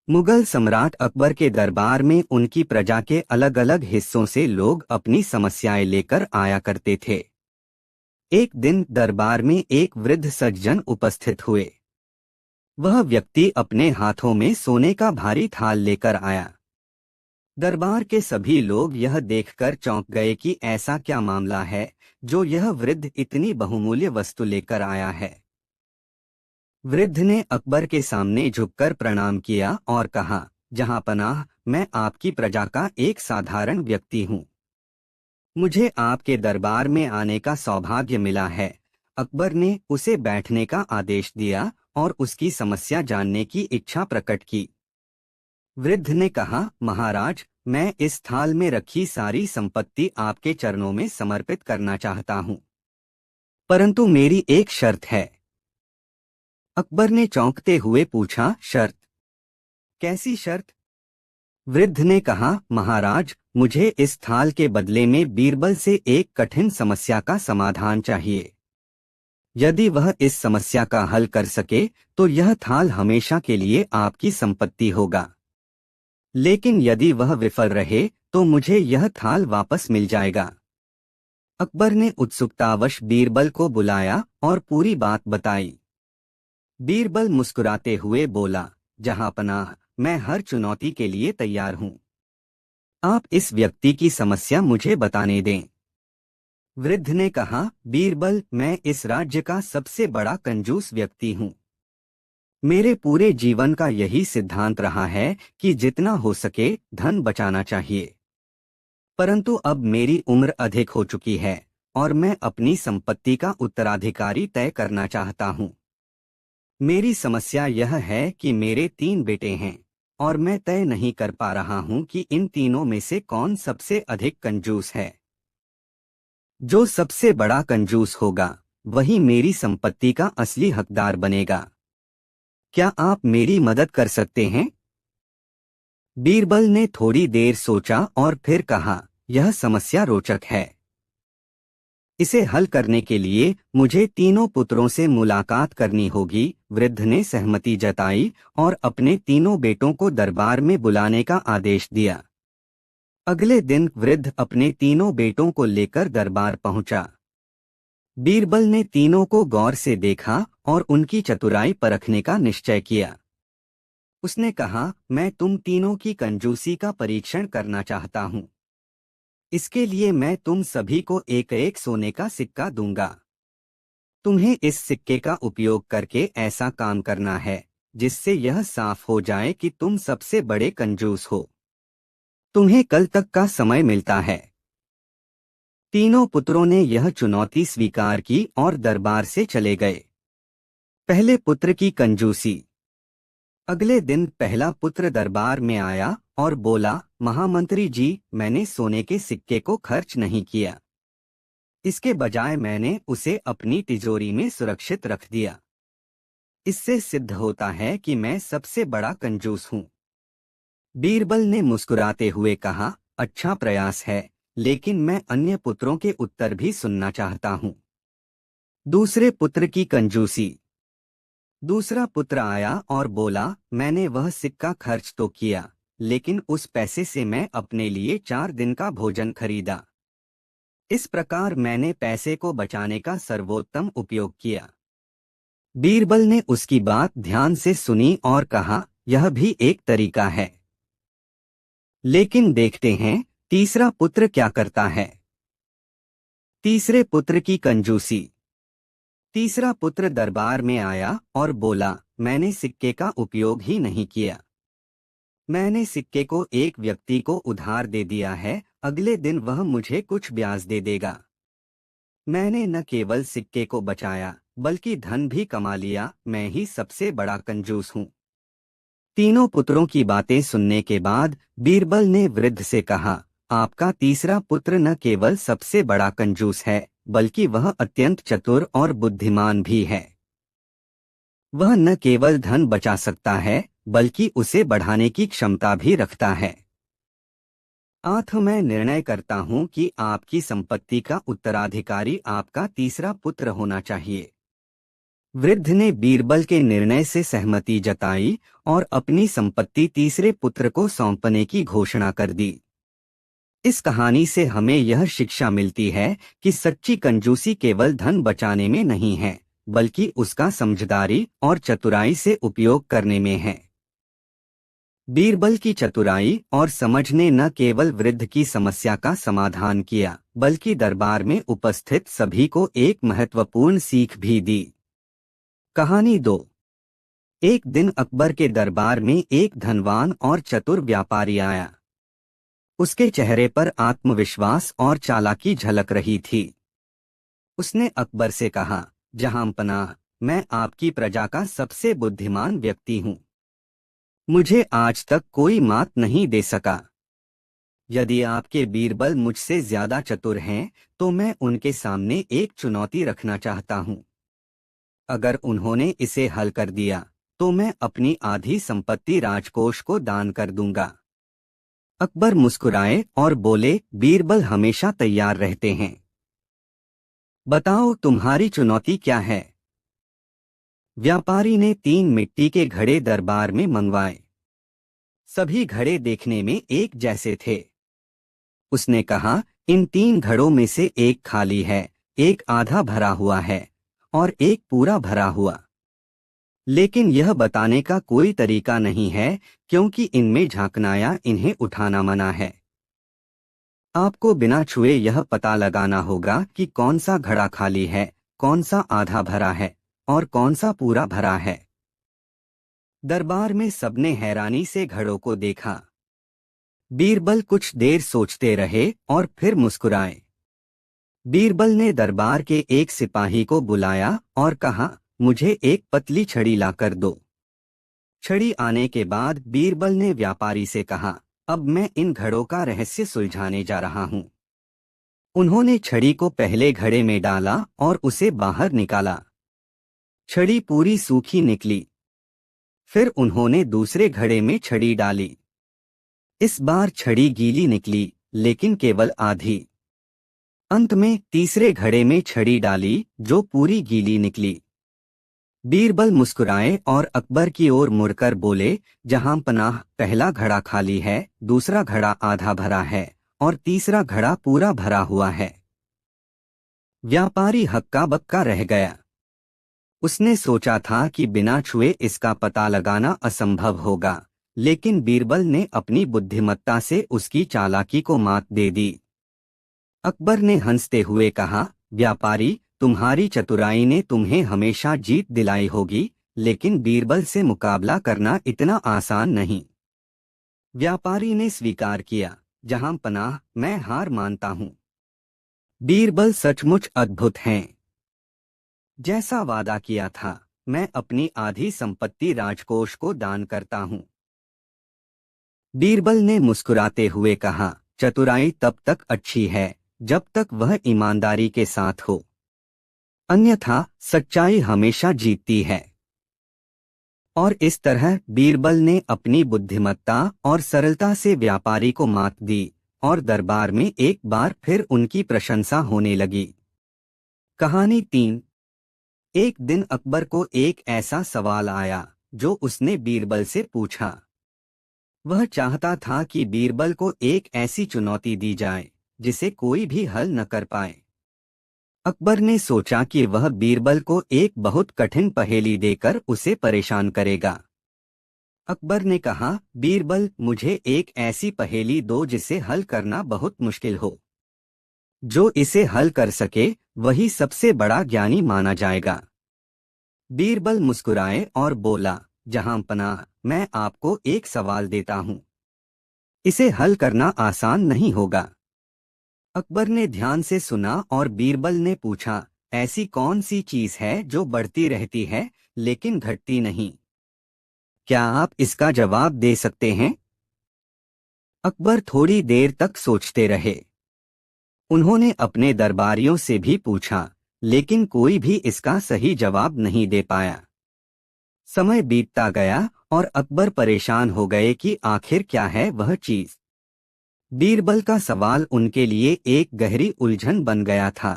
मुगल सम्राट अकबर के दरबार में उनकी प्रजा के अलग अलग हिस्सों से लोग अपनी समस्याएं लेकर आया करते थे। एक दिन दरबार में एक वृद्ध सज्जन उपस्थित हुए। वह व्यक्ति अपने हाथों में सोने का भारी थाल लेकर आया। दरबार के सभी लोग यह देखकर चौंक गए कि ऐसा क्या मामला है जो यह वृद्ध इतनी बहुमूल्य वस्तु लेकर आया है। वृद्ध ने अकबर के सामने झुककर प्रणाम किया और कहा, जहांपनाह, मैं आपकी प्रजा का एक साधारण व्यक्ति हूँ। मुझे आपके दरबार में आने का सौभाग्य मिला है। अकबर ने उसे बैठने का आदेश दिया और उसकी समस्या जानने की इच्छा प्रकट की। वृद्ध ने कहा, महाराज, मैं इस थाल में रखी सारी संपत्ति आपके चरणों में समर्पित करना चाहता हूँ, परंतु मेरी एक शर्त है। अकबर ने चौंकते हुए पूछा, शर्त? कैसी शर्त? वृद्ध ने कहा, महाराज, मुझे इस थाल के बदले में बीरबल से एक कठिन समस्या का समाधान चाहिए। यदि वह इस समस्या का हल कर सके तो यह थाल हमेशा के लिए आपकी संपत्ति होगा, लेकिन यदि वह विफल रहे तो मुझे यह थाल वापस मिल जाएगा। अकबर ने उत्सुकतावश बीरबल को बुलाया और पूरी बात बताई। बीरबल मुस्कुराते हुए बोला, जहांपनाह, मैं हर चुनौती के लिए तैयार हूँ। आप इस व्यक्ति की समस्या मुझे बताने दें। वृद्ध ने कहा, बीरबल, मैं इस राज्य का सबसे बड़ा कंजूस व्यक्ति हूँ। मेरे पूरे जीवन का यही सिद्धांत रहा है कि जितना हो सके धन बचाना चाहिए, परंतु अब मेरी उम्र अधिक हो चुकी है और मैं अपनी संपत्ति का उत्तराधिकारी तय करना चाहता हूँ। मेरी समस्या यह है कि मेरे 3 बेटे हैं और मैं तय नहीं कर पा रहा हूँ कि इन तीनों में से कौन सबसे अधिक कंजूस है। जो सबसे बड़ा कंजूस होगा वही मेरी संपत्ति का असली हकदार बनेगा। क्या आप मेरी मदद कर सकते हैं? बीरबल ने थोड़ी देर सोचा और फिर कहा, यह समस्या रोचक है। इसे हल करने के लिए मुझे तीनों पुत्रों से मुलाकात करनी होगी। वृद्ध ने सहमति जताई और अपने तीनों बेटों को दरबार में बुलाने का आदेश दिया। अगले दिन वृद्ध अपने तीनों बेटों को लेकर दरबार पहुंचा। बीरबल ने तीनों को गौर से देखा और उनकी चतुराई परखने का निश्चय किया। उसने कहा, मैं तुम तीनों की कंजूसी का परीक्षण करना चाहता हूँ। इसके लिए मैं तुम सभी को एक एक सोने का सिक्का दूंगा। तुम्हें इस सिक्के का उपयोग करके ऐसा काम करना है जिससे यह साफ हो जाए कि तुम सबसे बड़े कंजूस हो। तुम्हें कल तक का समय मिलता है। तीनों पुत्रों ने यह चुनौती स्वीकार की और दरबार से चले गए। पहले पुत्र की कंजूसी। अगले दिन पहला पुत्र दरबार में आया और बोला, महामंत्री जी, मैंने सोने के सिक्के को खर्च नहीं किया। इसके बजाय मैंने उसे अपनी तिजोरी में सुरक्षित रख दिया। इससे सिद्ध होता है कि मैं सबसे बड़ा कंजूस हूँ। बीरबल ने मुस्कुराते हुए कहा, अच्छा प्रयास है, लेकिन मैं अन्य पुत्रों के उत्तर भी सुनना चाहता हूँ। दूसरे पुत्र की कंजूसी। दूसरा पुत्र आया और बोला, मैंने वह सिक्का खर्च तो किया, लेकिन उस पैसे से मैं अपने लिए 4 दिन का भोजन खरीदा। इस प्रकार मैंने पैसे को बचाने का सर्वोत्तम उपयोग किया। बीरबल ने उसकी बात ध्यान से सुनी और कहा, यह भी एक तरीका है। लेकिन देखते हैं तीसरा पुत्र क्या करता है। तीसरे पुत्र की कंजूसी। तीसरा पुत्र दरबार में आया और बोला, मैंने सिक्के का उपयोग ही नहीं किया। मैंने सिक्के को एक व्यक्ति को उधार दे दिया है, अगले दिन वह मुझे कुछ ब्याज दे देगा। मैंने न केवल सिक्के को बचाया बल्कि धन भी कमा लिया। मैं ही सबसे बड़ा कंजूस हूँ। तीनों पुत्रों की बातें सुनने के बाद बीरबल ने वृद्ध से कहा, आपका तीसरा पुत्र न केवल सबसे बड़ा कंजूस है बल्कि वह अत्यंत चतुर और बुद्धिमान भी है। वह न केवल धन बचा सकता है बल्कि उसे बढ़ाने की क्षमता भी रखता है। अतः मैं निर्णय करता हूँ कि आपकी संपत्ति का उत्तराधिकारी आपका तीसरा पुत्र होना चाहिए। वृद्ध ने बीरबल के निर्णय से सहमति जताई और अपनी संपत्ति तीसरे पुत्र को सौंपने की घोषणा कर दी। इस कहानी से हमें यह शिक्षा मिलती है कि सच्ची कंजूसी केवल धन बचाने में नहीं है, बल्कि उसका समझदारी और चतुराई से उपयोग करने में है। बीरबल की चतुराई और समझ ने न केवल वृद्ध की समस्या का समाधान किया, बल्कि दरबार में उपस्थित सभी को एक महत्वपूर्ण सीख भी दी। कहानी 2। एक दिन अकबर के दरबार में एक धनवान और चतुर व्यापारी आया। उसके चेहरे पर आत्मविश्वास और चालाकी झलक रही थी। उसने अकबर से कहा, जहांपनाह, मैं आपकी प्रजा का सबसे बुद्धिमान व्यक्ति हूँ। मुझे आज तक कोई मात नहीं दे सका। यदि आपके बीरबल मुझसे ज्यादा चतुर हैं, तो मैं उनके सामने एक चुनौती रखना चाहता हूँ। अगर उन्होंने इसे हल कर दिया, तो मैं अपनी आधी संपत्ति राजकोष को दान कर दूंगा। अकबर मुस्कुराए और बोले, बीरबल हमेशा तैयार रहते हैं। बताओ तुम्हारी चुनौती क्या है? व्यापारी ने 3 मिट्टी के घड़े दरबार में मंगवाए। सभी घड़े देखने में एक जैसे थे। उसने कहा, इन 3 घड़ों में से एक खाली है, एक आधा भरा हुआ है और एक पूरा भरा हुआ। लेकिन यह बताने का कोई तरीका नहीं है, क्योंकि इनमें झांकना या इन्हें उठाना मना है। आपको बिना छुए यह पता लगाना होगा कि कौन सा घड़ा खाली है, कौन सा आधा भरा है और कौन सा पूरा भरा है। दरबार में सबने हैरानी से घड़ों को देखा। बीरबल कुछ देर सोचते रहे और फिर मुस्कुराए। बीरबल ने दरबार के एक सिपाही को बुलाया और कहा, मुझे एक पतली छड़ी लाकर दो। छड़ी आने के बाद बीरबल ने व्यापारी से कहा, अब मैं इन घड़ों का रहस्य सुलझाने जा रहा हूँ। उन्होंने छड़ी को पहले घड़े में डाला और उसे बाहर निकाला। छड़ी पूरी सूखी निकली। फिर उन्होंने दूसरे घड़े में छड़ी डाली। इस बार छड़ी गीली निकली, लेकिन केवल आधी। अंत में तीसरे घड़े में छड़ी डाली, जो पूरी गीली निकली। बीरबल मुस्कुराए और अकबर की ओर मुड़कर बोले, जहांपनाह, पहला घड़ा खाली है, दूसरा घड़ा आधा भरा है और तीसरा घड़ा पूरा भरा हुआ है। व्यापारी हक्का बक्का रह गया। उसने सोचा था कि बिना छुए इसका पता लगाना असंभव होगा, लेकिन बीरबल ने अपनी बुद्धिमत्ता से उसकी चालाकी को मात दे दी। अकबर ने हंसते हुए कहा, व्यापारी, तुम्हारी चतुराई ने तुम्हें हमेशा जीत दिलाई होगी, लेकिन बीरबल से मुकाबला करना इतना आसान नहीं। व्यापारी ने स्वीकार किया, जहांपनाह, मैं हार मानता हूँ। बीरबल सचमुच अद्भुत हैं। जैसा वादा किया था, मैं अपनी आधी संपत्ति राजकोष को दान करता हूँ। बीरबल ने मुस्कुराते हुए कहा, चतुराई तब तक अच्छी है जब तक वह ईमानदारी के साथ हो, अन्यथा सच्चाई हमेशा जीतती है। और इस तरह बीरबल ने अपनी बुद्धिमत्ता और सरलता से व्यापारी को मात दी और दरबार में एक बार फिर उनकी प्रशंसा होने लगी। कहानी 3। एक दिन अकबर को एक ऐसा सवाल आया जो उसने बीरबल से पूछा। वह चाहता था कि बीरबल को एक ऐसी चुनौती दी जाए जिसे कोई भी हल न कर पाए। अकबर ने सोचा कि वह बीरबल को एक बहुत कठिन पहेली देकर उसे परेशान करेगा। अकबर ने कहा, बीरबल, मुझे एक ऐसी पहेली दो जिसे हल करना बहुत मुश्किल हो। जो इसे हल कर सके वही सबसे बड़ा ज्ञानी माना जाएगा। बीरबल मुस्कुराए और बोला, जहांपनाह, मैं आपको एक सवाल देता हूँ। इसे हल करना आसान नहीं होगा। अकबर ने ध्यान से सुना और बीरबल ने पूछा, ऐसी कौन सी चीज है जो बढ़ती रहती है लेकिन घटती नहीं? क्या आप इसका जवाब दे सकते हैं? अकबर थोड़ी देर तक सोचते रहे। उन्होंने अपने दरबारियों से भी पूछा, लेकिन कोई भी इसका सही जवाब नहीं दे पाया। समय बीतता गया और अकबर परेशान हो गए कि आखिर क्या है वह चीज। बीरबल का सवाल उनके लिए एक गहरी उलझन बन गया था।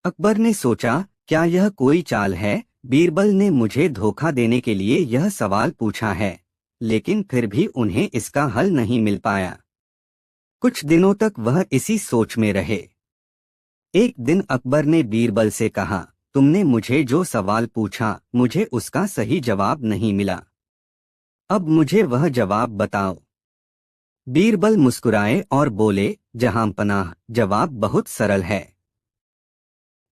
अकबर ने सोचा, क्या यह कोई चाल है बीरबल ने मुझे धोखा देने के लिए यह सवाल पूछा है, लेकिन फिर भी उन्हें इसका हल नहीं मिल पाया। कुछ दिनों तक वह इसी सोच में रहे। एक दिन अकबर ने बीरबल से कहा, तुमने मुझे जो सवाल पूछा, मुझे उसका सही जवाब नहीं मिला। अब मुझे वह जवाब बताओ। बीरबल मुस्कुराए और बोले, जहांपनाह, जवाब बहुत सरल है।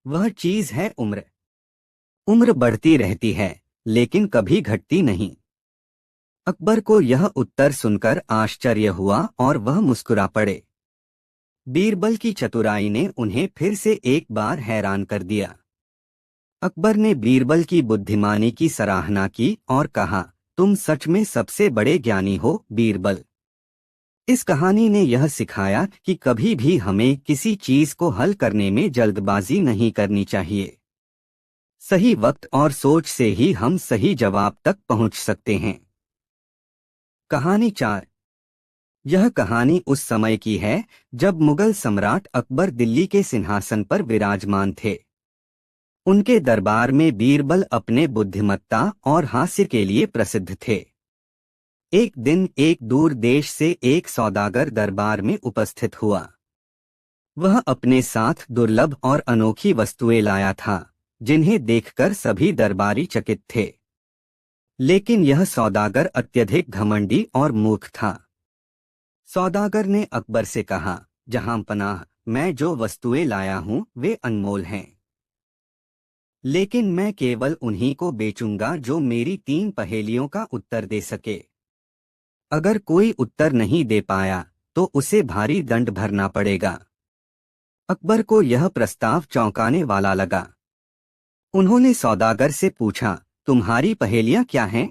वह चीज है उम्र। उम्र बढ़ती रहती है, लेकिन कभी घटती नहीं। अकबर को यह उत्तर सुनकर आश्चर्य हुआ और वह मुस्कुरा पड़े। बीरबल की चतुराई ने उन्हें फिर से एक बार हैरान कर दिया। अकबर ने बीरबल की बुद्धिमानी की सराहना की और कहा, तुम सच में सबसे बड़े ज्ञानी हो, बीरबल। इस कहानी ने यह सिखाया कि कभी भी हमें किसी चीज को हल करने में जल्दबाजी नहीं करनी चाहिए। सही वक्त और सोच से ही हम सही जवाब तक पहुंच सकते हैं। कहानी 4। यह कहानी उस समय की है जब मुगल सम्राट अकबर दिल्ली के सिंहासन पर विराजमान थे। उनके दरबार में बीरबल अपने बुद्धिमत्ता और हास्य के लिए प्रसिद्ध थे। एक दिन एक दूर देश से एक सौदागर दरबार में उपस्थित हुआ। वह अपने साथ दुर्लभ और अनोखी वस्तुएं लाया था, जिन्हें देखकर सभी दरबारी चकित थे। लेकिन यह सौदागर अत्यधिक घमंडी और मूर्ख था। सौदागर ने अकबर से कहा, जहांपनाह, मैं जो वस्तुएं लाया हूं वे अनमोल हैं, लेकिन मैं केवल उन्हीं को बेचूंगा जो मेरी 3 पहेलियों का उत्तर दे सके। अगर कोई उत्तर नहीं दे पाया तो उसे भारी दंड भरना पड़ेगा। अकबर को यह प्रस्ताव चौंकाने वाला लगा। उन्होंने सौदागर से पूछा, तुम्हारी पहेलियां क्या हैं?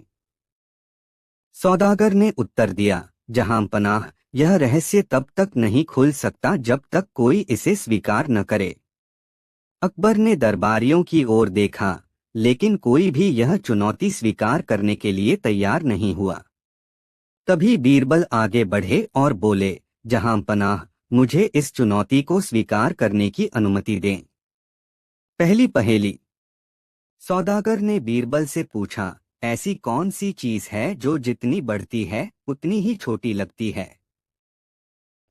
सौदागर ने उत्तर दिया, जहांपनाह, यह रहस्य तब तक नहीं खुल सकता जब तक कोई इसे स्वीकार न करे। अकबर ने दरबारियों की ओर देखा, लेकिन कोई भी यह चुनौती स्वीकार करने के लिए तैयार नहीं हुआ। तभी बीरबल आगे बढ़े और बोले, जहांपनाह, मुझे इस चुनौती को स्वीकार करने की अनुमति दें। पहली पहेली। सौदागर ने बीरबल से पूछा, ऐसी कौन सी चीज है जो जितनी बढ़ती है उतनी ही छोटी लगती है?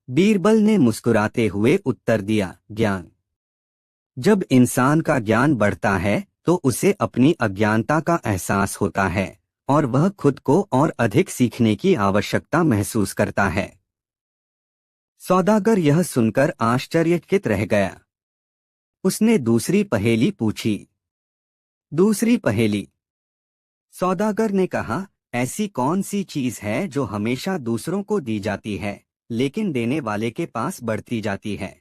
बीरबल ने मुस्कुराते हुए उत्तर दिया, ज्ञान। जब इंसान का ज्ञान बढ़ता है तो उसे अपनी अज्ञानता का एहसास होता है और वह खुद को और अधिक सीखने की आवश्यकता महसूस करता है। सौदागर यह सुनकर आश्चर्यचकित रह गया। उसने दूसरी पहेली पूछी। दूसरी पहेली। सौदागर ने कहा, ऐसी कौन सी चीज है जो हमेशा दूसरों को दी जाती है लेकिन देने वाले के पास बढ़ती जाती है?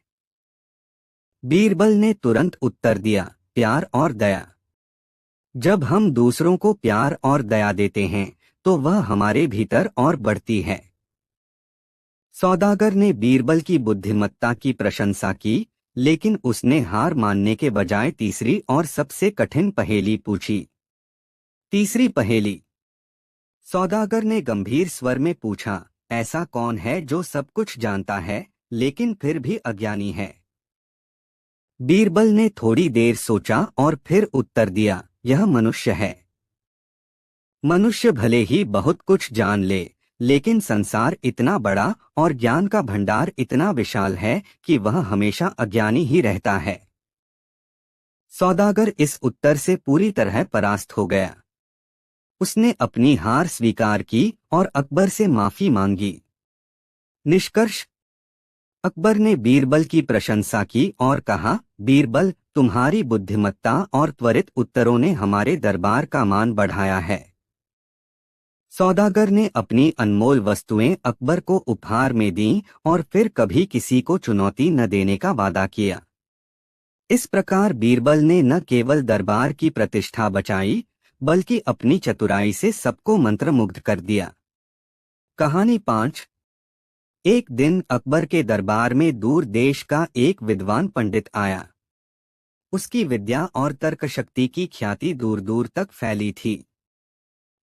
बीरबल ने तुरंत उत्तर दिया, प्यार और दया। जब हम दूसरों को प्यार और दया देते हैं तो वह हमारे भीतर और बढ़ती है। सौदागर ने बीरबल की बुद्धिमत्ता की प्रशंसा की, लेकिन उसने हार मानने के बजाय तीसरी और सबसे कठिन पहेली पूछी। तीसरी पहेली। सौदागर ने गंभीर स्वर में पूछा, ऐसा कौन है जो सब कुछ जानता है लेकिन फिर भी अज्ञानी है? बीरबल ने थोड़ी देर सोचा और फिर उत्तर दिया, यह मनुष्य है। मनुष्य भले ही बहुत कुछ जान ले, लेकिन संसार इतना बड़ा और ज्ञान का भंडार इतना विशाल है कि वह हमेशा अज्ञानी ही रहता है। सौदागर इस उत्तर से पूरी तरह परास्त हो गया। उसने अपनी हार स्वीकार की और अकबर से माफी मांगी। निष्कर्ष। अकबर ने बीरबल की प्रशंसा की और कहा, बीरबल, तुम्हारी बुद्धिमत्ता और त्वरित उत्तरों ने हमारे दरबार का मान बढ़ाया है। सौदागर ने अपनी अनमोल वस्तुएं अकबर को उपहार में दीं और फिर कभी किसी को चुनौती न देने का वादा किया। इस प्रकार बीरबल ने न केवल दरबार की प्रतिष्ठा बचाई, बल्कि अपनी चतुराई से सबको मंत्रमुग्ध कर दिया। कहानी 5। एक दिन अकबर के दरबार में दूर देश का एक विद्वान पंडित आया। उसकी विद्या और तर्कशक्ति की ख्याति दूर दूर तक फैली थी।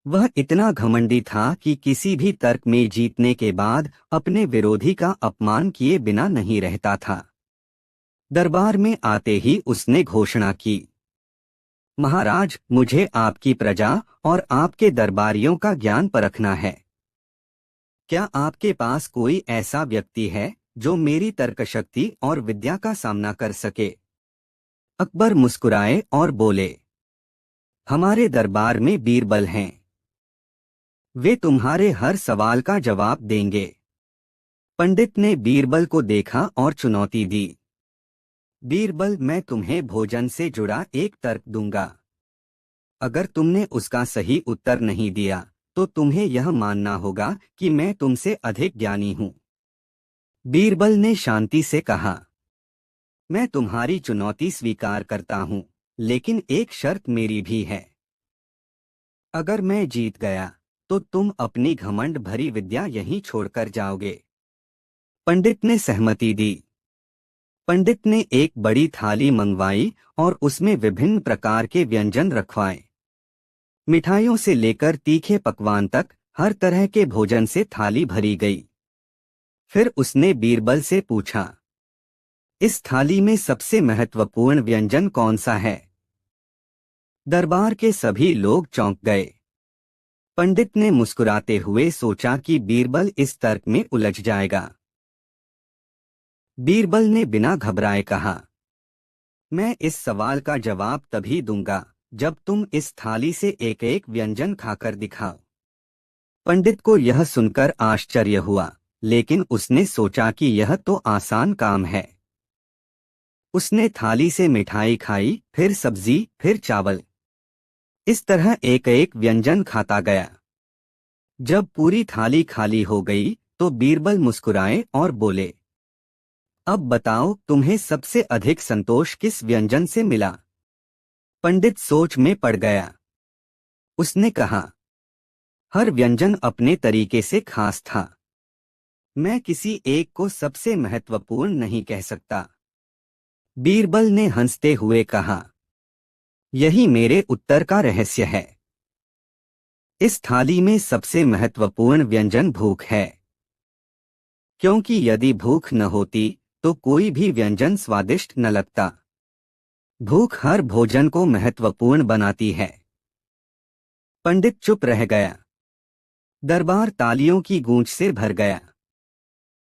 वह इतना घमंडी था कि किसी भी तर्क में जीतने के बाद अपने विरोधी का अपमान किए बिना नहीं रहता था। दरबार में आते ही उसने घोषणा की, महाराज, मुझे आपकी प्रजा और आपके दरबारियों का ज्ञान परखना है। क्या आपके पास कोई ऐसा व्यक्ति है जो मेरी तर्कशक्ति और विद्या का सामना कर सके? अकबर मुस्कुराए और बोले, हमारे दरबार में बीरबल हैं। वे तुम्हारे हर सवाल का जवाब देंगे। पंडित ने बीरबल को देखा और चुनौती दी। बीरबल, मैं तुम्हें भोजन से जुड़ा एक तर्क दूंगा। अगर तुमने उसका सही उत्तर नहीं दिया तो तुम्हें यह मानना होगा कि मैं तुमसे अधिक ज्ञानी हूं। बीरबल ने शांति से कहा, मैं तुम्हारी चुनौती स्वीकार करता हूं, लेकिन एक शर्त मेरी भी है। अगर मैं जीत गया तो तुम अपनी घमंड भरी विद्या यहीं छोड़कर जाओगे। पंडित ने सहमति दी। पंडित ने एक बड़ी थाली मंगवाई और उसमें विभिन्न प्रकार के व्यंजन रखवाए। मिठाइयों से लेकर तीखे पकवान तक हर तरह के भोजन से थाली भरी गई। फिर उसने बीरबल से पूछा, इस थाली में सबसे महत्वपूर्ण व्यंजन कौन सा है? दरबार के सभी लोग चौंक गए। पंडित ने मुस्कुराते हुए सोचा कि बीरबल इस तर्क में उलझ जाएगा। बीरबल ने बिना घबराए कहा, मैं इस सवाल का जवाब तभी दूंगा जब तुम इस थाली से एक एक व्यंजन खाकर दिखाओ। पंडित को यह सुनकर आश्चर्य हुआ, लेकिन उसने सोचा कि यह तो आसान काम है। उसने थाली से मिठाई खाई, फिर सब्जी, फिर चावल। इस तरह एक एक व्यंजन खाता गया। जब पूरी थाली खाली हो गई तो बीरबल मुस्कुराए और बोले, अब बताओ, तुम्हें सबसे अधिक संतोष किस व्यंजन से मिला? पंडित सोच में पड़ गया। उसने कहा, हर व्यंजन अपने तरीके से खास था। मैं किसी एक को सबसे महत्वपूर्ण नहीं कह सकता। बीरबल ने हंसते हुए कहा, यही मेरे उत्तर का रहस्य है। इस थाली में सबसे महत्वपूर्ण व्यंजन भूख है, क्योंकि यदि भूख न होती तो कोई भी व्यंजन स्वादिष्ट न लगता। भूख हर भोजन को महत्वपूर्ण बनाती है। पंडित चुप रह गया। दरबार तालियों की गूंज से भर गया।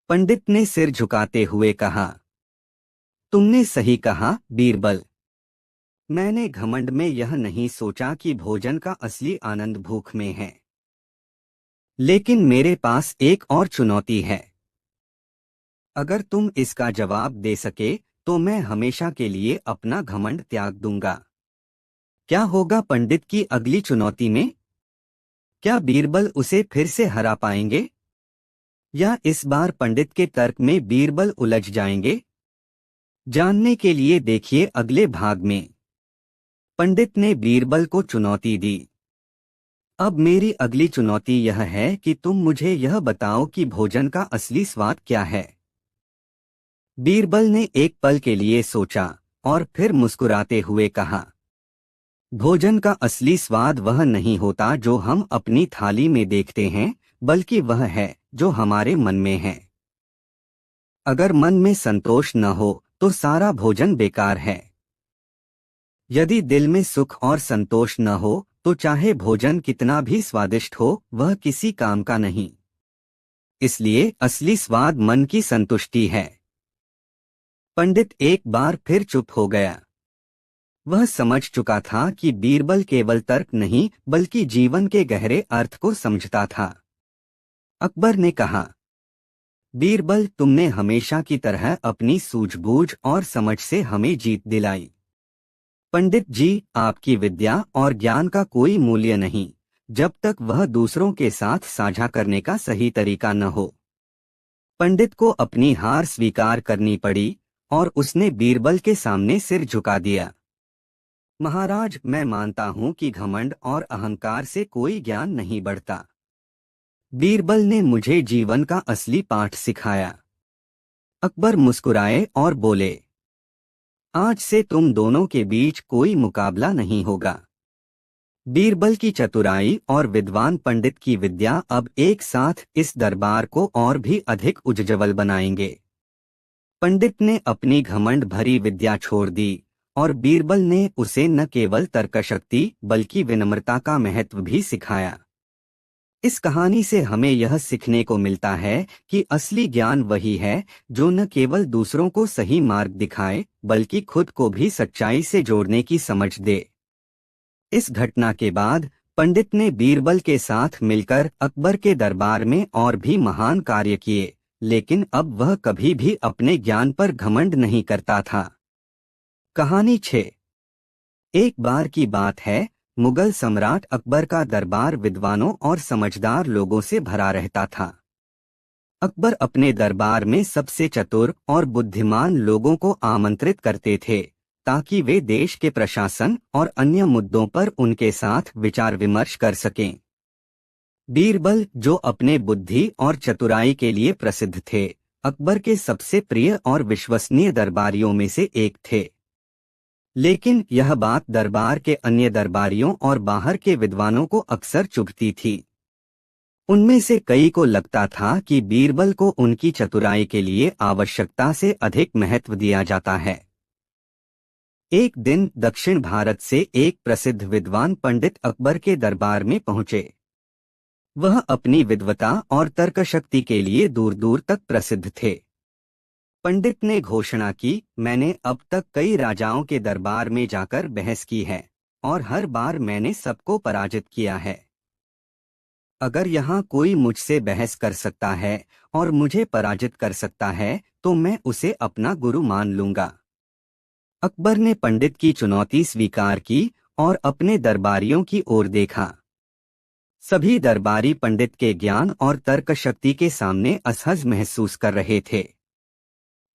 पंडित ने सिर झुकाते हुए कहा, तुमने सही कहा बीरबल। मैंने घमंड में यह नहीं सोचा कि भोजन का असली आनंद भूख में है। लेकिन मेरे पास एक और चुनौती है। अगर तुम इसका जवाब दे सके तो मैं हमेशा के लिए अपना घमंड त्याग दूंगा। क्या होगा पंडित की अगली चुनौती में? क्या बीरबल उसे फिर से हरा पाएंगे, या इस बार पंडित के तर्क में बीरबल उलझ जाएंगे? जानने के लिए देखिए अगले भाग में। पंडित ने बीरबल को चुनौती दी। अब मेरी अगली चुनौती यह है कि तुम मुझे यह बताओ कि भोजन का असली स्वाद क्या है। बीरबल ने एक पल के लिए सोचा और फिर मुस्कुराते हुए कहा, भोजन का असली स्वाद वह नहीं होता जो हम अपनी थाली में देखते हैं, बल्कि वह है जो हमारे मन में है। अगर मन में संतोष न हो तो सारा भोजन बेकार है। यदि दिल में सुख और संतोष न हो तो चाहे भोजन कितना भी स्वादिष्ट हो, वह किसी काम का नहीं। इसलिए असली स्वाद मन की संतुष्टि है। पंडित एक बार फिर चुप हो गया। वह समझ चुका था कि बीरबल केवल तर्क नहीं बल्कि जीवन के गहरे अर्थ को समझता था। अकबर ने कहा, बीरबल, तुमने हमेशा की तरह अपनी सूझबूझ और समझ से हमें जीत दिलाई। पंडित जी, आपकी विद्या और ज्ञान का कोई मूल्य नहीं जब तक वह दूसरों के साथ साझा करने का सही तरीका न हो। पंडित को अपनी हार स्वीकार करनी पड़ी और उसने बीरबल के सामने सिर झुका दिया। महाराज, मैं मानता हूं कि घमंड और अहंकार से कोई ज्ञान नहीं बढ़ता। बीरबल ने मुझे जीवन का असली पाठ सिखाया। अकबर मुस्कुराए और बोले, आज से तुम दोनों के बीच कोई मुकाबला नहीं होगा। बीरबल की चतुराई और विद्वान पंडित की विद्या अब एक साथ इस दरबार को और भी अधिक उज्ज्वल बनाएंगे। पंडित ने अपनी घमंड भरी विद्या छोड़ दी और बीरबल ने उसे न केवल तर्कशक्ति बल्कि विनम्रता का महत्व भी सिखाया। इस कहानी से हमें यह सीखने को मिलता है कि असली ज्ञान वही है जो न केवल दूसरों को सही मार्ग दिखाए बल्कि खुद को भी सच्चाई से जोड़ने की समझ दे। इस घटना के बाद पंडित ने बीरबल के साथ मिलकर अकबर के दरबार में और भी महान कार्य किए, लेकिन अब वह कभी भी अपने ज्ञान पर घमंड नहीं करता था। कहानी 6। एक बार की बात है, मुगल सम्राट अकबर का दरबार विद्वानों और समझदार लोगों से भरा रहता था। अकबर अपने दरबार में सबसे चतुर और बुद्धिमान लोगों को आमंत्रित करते थे ताकि वे देश के प्रशासन और अन्य मुद्दों पर उनके साथ विचार विमर्श कर सकें। बीरबल, जो अपने बुद्धि और चतुराई के लिए प्रसिद्ध थे, अकबर के सबसे प्रिय और विश्वसनीय दरबारियों में से एक थे। लेकिन यह बात दरबार के अन्य दरबारियों और बाहर के विद्वानों को अक्सर चुभती थी। उनमें से कई को लगता था कि बीरबल को उनकी चतुराई के लिए आवश्यकता से अधिक महत्व दिया जाता है। एक दिन दक्षिण भारत से एक प्रसिद्ध विद्वान पंडित अकबर के दरबार में पहुंचे। वह अपनी विद्वता और तर्कशक्ति के लिए दूर दूर तक प्रसिद्ध थे। पंडित ने घोषणा की, मैंने अब तक कई राजाओं के दरबार में जाकर बहस की है और हर बार मैंने सबको पराजित किया है। अगर यहाँ कोई मुझसे बहस कर सकता है और मुझे पराजित कर सकता है तो मैं उसे अपना गुरु मान लूंगा। अकबर ने पंडित की चुनौती स्वीकार की और अपने दरबारियों की ओर देखा। सभी दरबारी पंडित के ज्ञान और तर्क शक्ति के सामने असहज महसूस कर रहे थे।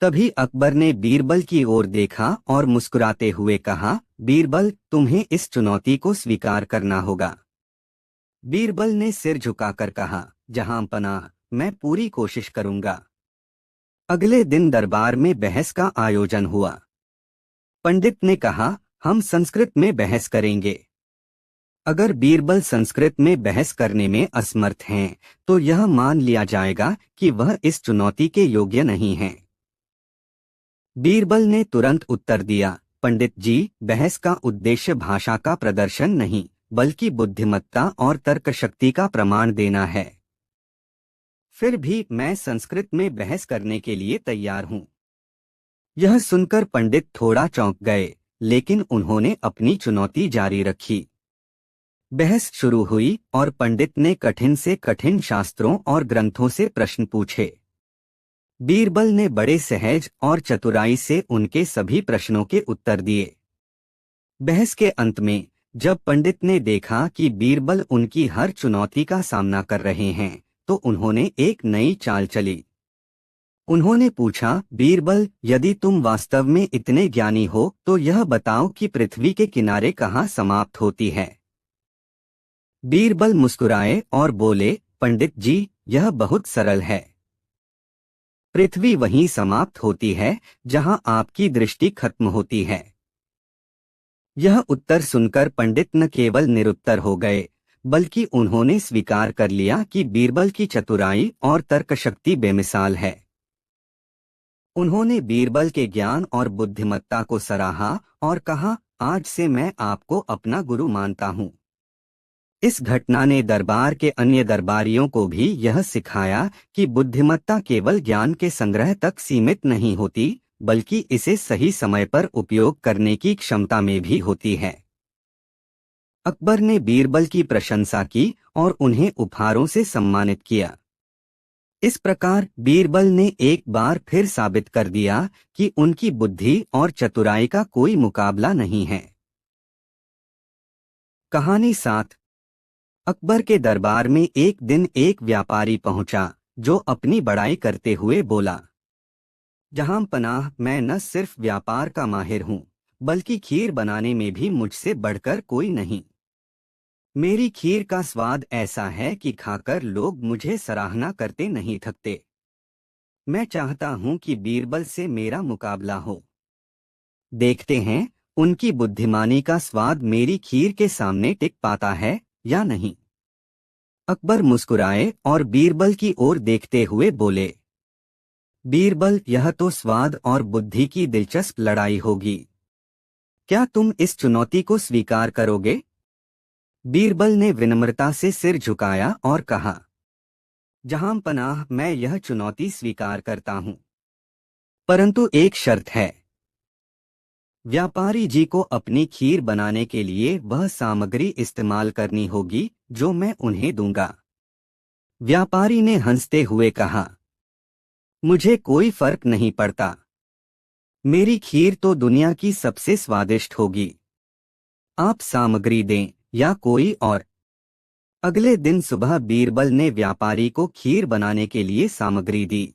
तभी अकबर ने बीरबल की ओर देखा और मुस्कुराते हुए कहा, बीरबल, तुम्हें इस चुनौती को स्वीकार करना होगा। बीरबल ने सिर झुकाकर कहा, जहां पनाह, मैं पूरी कोशिश करूंगा। अगले दिन दरबार में बहस का आयोजन हुआ। पंडित ने कहा, हम संस्कृत में बहस करेंगे। अगर बीरबल संस्कृत में बहस करने में असमर्थ हैं, तो यह मान लिया जाएगा कि वह इस चुनौती के योग्य नहीं हैं। बीरबल ने तुरंत उत्तर दिया, पंडित जी, बहस का उद्देश्य भाषा का प्रदर्शन नहीं बल्कि बुद्धिमत्ता और तर्क शक्ति का प्रमाण देना है। फिर भी मैं संस्कृत में बहस करने के लिए तैयार हूं। यह सुनकर पंडित थोड़ा चौंक गए, लेकिन उन्होंने अपनी चुनौती जारी रखी। बहस शुरू हुई और पंडित ने कठिन से कठिन शास्त्रों और ग्रंथों से प्रश्न पूछे। बीरबल ने बड़े सहज और चतुराई से उनके सभी प्रश्नों के उत्तर दिए। बहस के अंत में जब पंडित ने देखा कि बीरबल उनकी हर चुनौती का सामना कर रहे हैं, तो उन्होंने एक नई चाल चली। उन्होंने पूछा, बीरबल, यदि तुम वास्तव में इतने ज्ञानी हो तो यह बताओ कि पृथ्वी के किनारे कहाँ समाप्त होती है। बीरबल मुस्कुराए और बोले, पंडित जी, यह बहुत सरल है। पृथ्वी वहीं समाप्त होती है जहां आपकी दृष्टि खत्म होती है। यह उत्तर सुनकर पंडित न केवल निरुत्तर हो गए, बल्कि उन्होंने स्वीकार कर लिया कि बीरबल की चतुराई और तर्कशक्ति बेमिसाल है। उन्होंने बीरबल के ज्ञान और बुद्धिमत्ता को सराहा और कहा, आज से मैं आपको अपना गुरु मानता हूँ। इस घटना ने दरबार के अन्य दरबारियों को भी यह सिखाया कि बुद्धिमत्ता केवल ज्ञान के संग्रह तक सीमित नहीं होती, बल्कि इसे सही समय पर उपयोग करने की क्षमता में भी होती है। अकबर ने बीरबल की प्रशंसा की और उन्हें उपहारों से सम्मानित किया। इस प्रकार बीरबल ने एक बार फिर साबित कर दिया कि उनकी बुद्धि और चतुराई का कोई मुकाबला नहीं है। कहानी 7। अकबर के दरबार में एक दिन एक व्यापारी पहुंचा जो अपनी बड़ाई करते हुए बोला, जहां पनाह, मैं न सिर्फ व्यापार का माहिर हूं, बल्कि खीर बनाने में भी मुझसे बढ़कर कोई नहीं। मेरी खीर का स्वाद ऐसा है कि खाकर लोग मुझे सराहना करते नहीं थकते। मैं चाहता हूं कि बीरबल से मेरा मुकाबला हो। देखते हैं उनकी बुद्धिमानी का स्वाद मेरी खीर के सामने टिक पाता है या नहीं। अकबर मुस्कुराए और बीरबल की ओर देखते हुए बोले, बीरबल, यह तो स्वाद और बुद्धि की दिलचस्प लड़ाई होगी। क्या तुम इस चुनौती को स्वीकार करोगे? बीरबल ने विनम्रता से सिर झुकाया और कहा, जहां पनाह, मैं यह चुनौती स्वीकार करता हूँ, परंतु एक शर्त है। व्यापारी जी को अपनी खीर बनाने के लिए वह सामग्री इस्तेमाल करनी होगी जो मैं उन्हें दूंगा। व्यापारी ने हंसते हुए कहा, मुझे कोई फर्क नहीं पड़ता। मेरी खीर तो दुनिया की सबसे स्वादिष्ट होगी। आप सामग्री दें या कोई और। अगले दिन सुबह बीरबल ने व्यापारी को खीर बनाने के लिए सामग्री दी।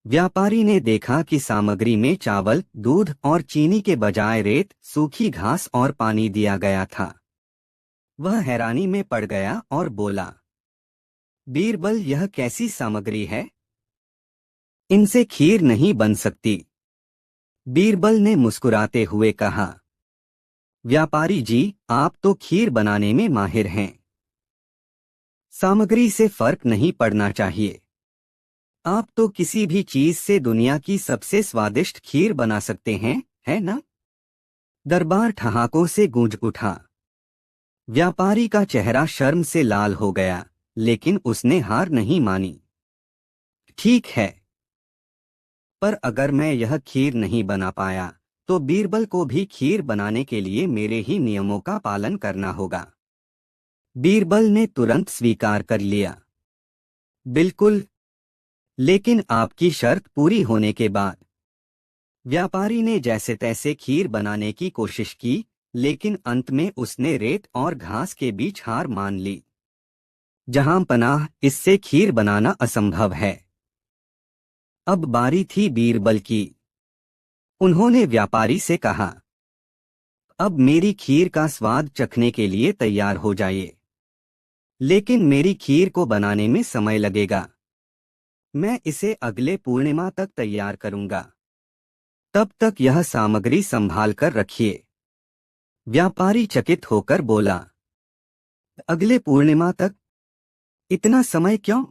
व्यापारी ने देखा कि सामग्री में चावल, दूध और चीनी के बजाय रेत, सूखी घास और पानी दिया गया था। वह हैरानी में पड़ गया और बोला, बीरबल, यह कैसी सामग्री है? इनसे खीर नहीं बन सकती। बीरबल ने मुस्कुराते हुए कहा, व्यापारी जी, आप तो खीर बनाने में माहिर हैं। सामग्री से फर्क नहीं पड़ना चाहिए। आप तो किसी भी चीज से दुनिया की सबसे स्वादिष्ट खीर बना सकते हैं, है ना? दरबार ठहाकों से गूंज उठा। व्यापारी का चेहरा शर्म से लाल हो गया, लेकिन उसने हार नहीं मानी। ठीक है, पर अगर मैं यह खीर नहीं बना पाया तो बीरबल को भी खीर बनाने के लिए मेरे ही नियमों का पालन करना होगा। बीरबल ने तुरंत स्वीकार कर लिया। बिल्कुल, लेकिन आपकी शर्त पूरी होने के बाद। व्यापारी ने जैसे तैसे खीर बनाने की कोशिश की, लेकिन अंत में उसने रेत और घास के बीच हार मान ली। जहां पनाह, इससे खीर बनाना असंभव है। अब बारी थी बीरबल की। उन्होंने व्यापारी से कहा, अब मेरी खीर का स्वाद चखने के लिए तैयार हो जाइए। लेकिन मेरी खीर को बनाने में समय लगेगा। मैं इसे अगले पूर्णिमा तक तैयार करूंगा। तब तक यह सामग्री संभाल कर रखिए। व्यापारी चकित होकर बोला, अगले पूर्णिमा तक? इतना समय क्यों?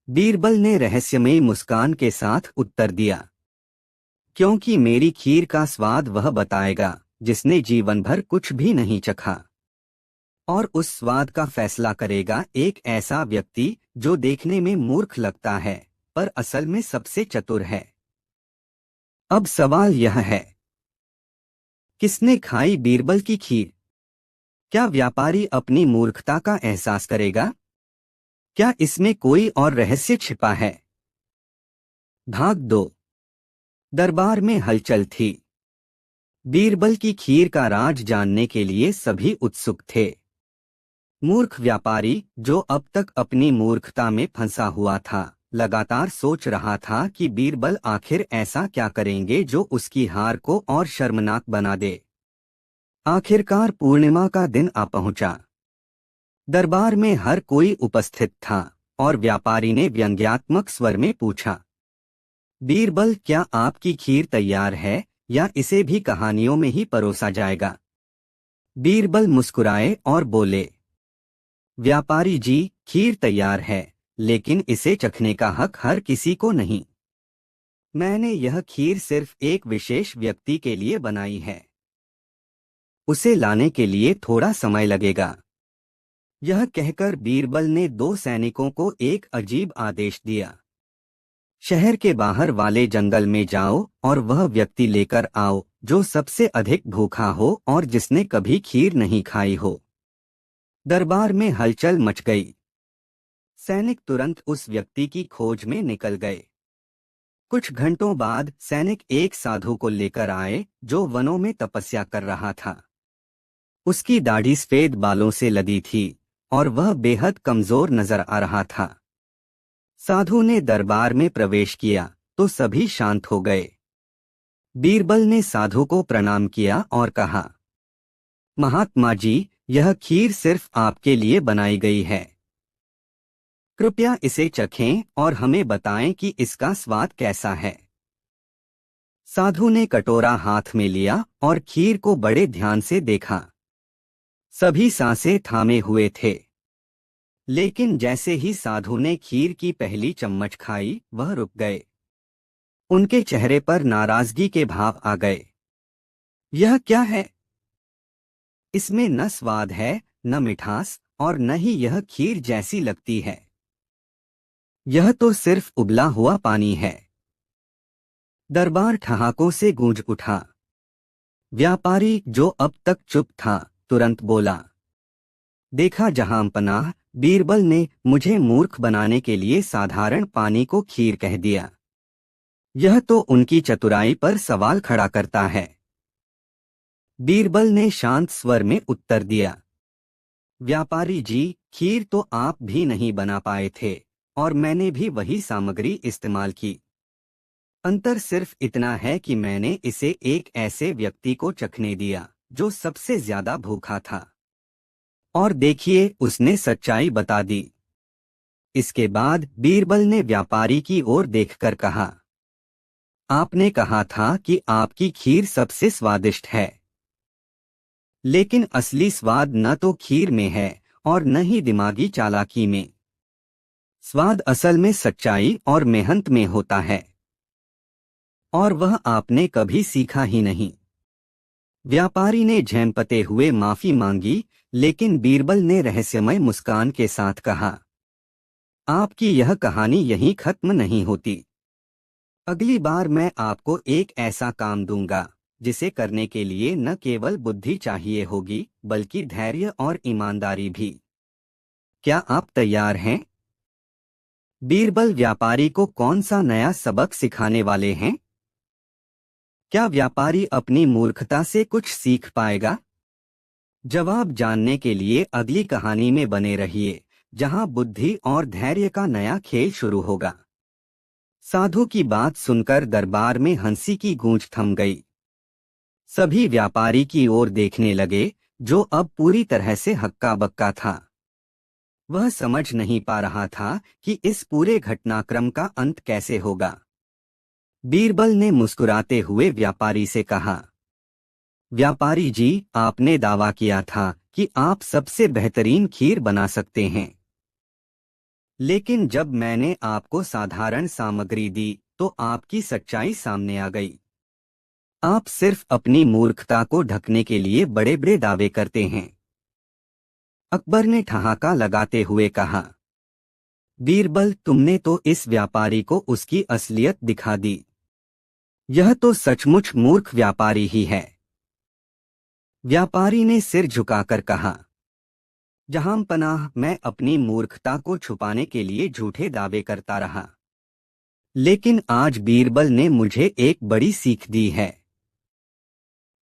बीरबल ने रहस्यमयी मुस्कान के साथ उत्तर दिया, क्योंकि मेरी खीर का स्वाद वह बताएगा जिसने जीवन भर कुछ भी नहीं चखा। और उस स्वाद का फैसला करेगा एक ऐसा व्यक्ति जो देखने में मूर्ख लगता है पर असल में सबसे चतुर है। अब सवाल यह है, किसने खाई बीरबल की खीर? क्या व्यापारी अपनी मूर्खता का एहसास करेगा? क्या इसमें कोई और रहस्य छिपा है? भाग 2। दरबार में हलचल थी। बीरबल की खीर का राज जानने के लिए सभी उत्सुक थे। मूर्ख व्यापारी, जो अब तक अपनी मूर्खता में फंसा हुआ था, लगातार सोच रहा था कि बीरबल आखिर ऐसा क्या करेंगे जो उसकी हार को और शर्मनाक बना दे। आखिरकार पूर्णिमा का दिन आ पहुंचा। दरबार में हर कोई उपस्थित था और व्यापारी ने व्यंग्यात्मक स्वर में पूछा, बीरबल, क्या आपकी खीर तैयार है या इसे भी कहानियों में ही परोसा जाएगा? बीरबल मुस्कुराए और बोले, व्यापारी जी, खीर तैयार है, लेकिन इसे चखने का हक हर किसी को नहीं। मैंने यह खीर सिर्फ एक विशेष व्यक्ति के लिए बनाई है। उसे लाने के लिए थोड़ा समय लगेगा। यह कहकर बीरबल ने 2 सैनिकों को एक अजीब आदेश दिया, शहर के बाहर वाले जंगल में जाओ और वह व्यक्ति लेकर आओ जो सबसे अधिक भूखा हो और जिसने कभी खीर नहीं खाई हो। दरबार में हलचल मच गई। सैनिक तुरंत उस व्यक्ति की खोज में निकल गए। कुछ घंटों बाद सैनिक एक साधु को लेकर आए जो वनों में तपस्या कर रहा था। उसकी दाढ़ी सफेद बालों से लदी थी और वह बेहद कमजोर नजर आ रहा था। साधु ने दरबार में प्रवेश किया तो सभी शांत हो गए। बीरबल ने साधु को प्रणाम किया और कहा, महात्मा जी, यह खीर सिर्फ आपके लिए बनाई गई है। कृपया इसे चखें और हमें बताएं कि इसका स्वाद कैसा है। साधु ने कटोरा हाथ में लिया और खीर को बड़े ध्यान से देखा। सभी सांसें थामे हुए थे। लेकिन जैसे ही साधु ने खीर की पहली चम्मच खाई, वह रुक गए। उनके चेहरे पर नाराजगी के भाव आ गए। यह क्या है? इसमें न स्वाद है, न मिठास, और न ही यह खीर जैसी लगती है। यह तो सिर्फ उबला हुआ पानी है। दरबार ठहाकों से गूंज उठा। व्यापारी, जो अब तक चुप था, तुरंत बोला, देखा जहांपनाह, बीरबल ने मुझे मूर्ख बनाने के लिए साधारण पानी को खीर कह दिया। यह तो उनकी चतुराई पर सवाल खड़ा करता है। बीरबल ने शांत स्वर में उत्तर दिया, व्यापारी जी, खीर तो आप भी नहीं बना पाए थे, और मैंने भी वही सामग्री इस्तेमाल की। अंतर सिर्फ इतना है कि मैंने इसे एक ऐसे व्यक्ति को चखने दिया जो सबसे ज्यादा भूखा था। और देखिए, उसने सच्चाई बता दी। इसके बाद बीरबल ने व्यापारी की ओर देखकर कहा, आपने कहा था कि आपकी खीर सबसे स्वादिष्ट है। लेकिन असली स्वाद न तो खीर में है और न ही दिमागी चालाकी में। स्वाद असल में सच्चाई और मेहनत में होता है। और वह आपने कभी सीखा ही नहीं। व्यापारी ने झेंपते हुए माफी मांगी, लेकिन बीरबल ने रहस्यमय मुस्कान के साथ कहा, आपकी यह कहानी यहीं खत्म नहीं होती। अगली बार मैं आपको एक ऐसा काम दूंगा जिसे करने के लिए न केवल बुद्धि चाहिए होगी, बल्कि धैर्य और ईमानदारी भी। क्या आप तैयार हैं? बीरबल व्यापारी को कौन सा नया सबक सिखाने वाले हैं? क्या व्यापारी अपनी मूर्खता से कुछ सीख पाएगा? जवाब जानने के लिए अगली कहानी में बने रहिए, जहां बुद्धि और धैर्य का नया खेल शुरू होगा। साधु की बात सुनकर दरबार में हंसी की गूंज थम गई। सभी व्यापारी की ओर देखने लगे, जो अब पूरी तरह से हक्का बक्का था। वह समझ नहीं पा रहा था कि इस पूरे घटनाक्रम का अंत कैसे होगा। बीरबल ने मुस्कुराते हुए व्यापारी से कहा, व्यापारी जी, आपने दावा किया था कि आप सबसे बेहतरीन खीर बना सकते हैं। लेकिन जब मैंने आपको साधारण सामग्री दी, तो आपकी सच्चाई सामने आ गई। आप सिर्फ अपनी मूर्खता को ढकने के लिए बड़े बड़े दावे करते हैं। अकबर ने ठहाका लगाते हुए कहा, बीरबल, तुमने तो इस व्यापारी को उसकी असलियत दिखा दी। यह तो सचमुच मूर्ख व्यापारी ही है। व्यापारी ने सिर झुकाकर कहा, जहांपनाह, मैं अपनी मूर्खता को छुपाने के लिए झूठे दावे करता रहा। लेकिन आज बीरबल ने मुझे एक बड़ी सीख दी है।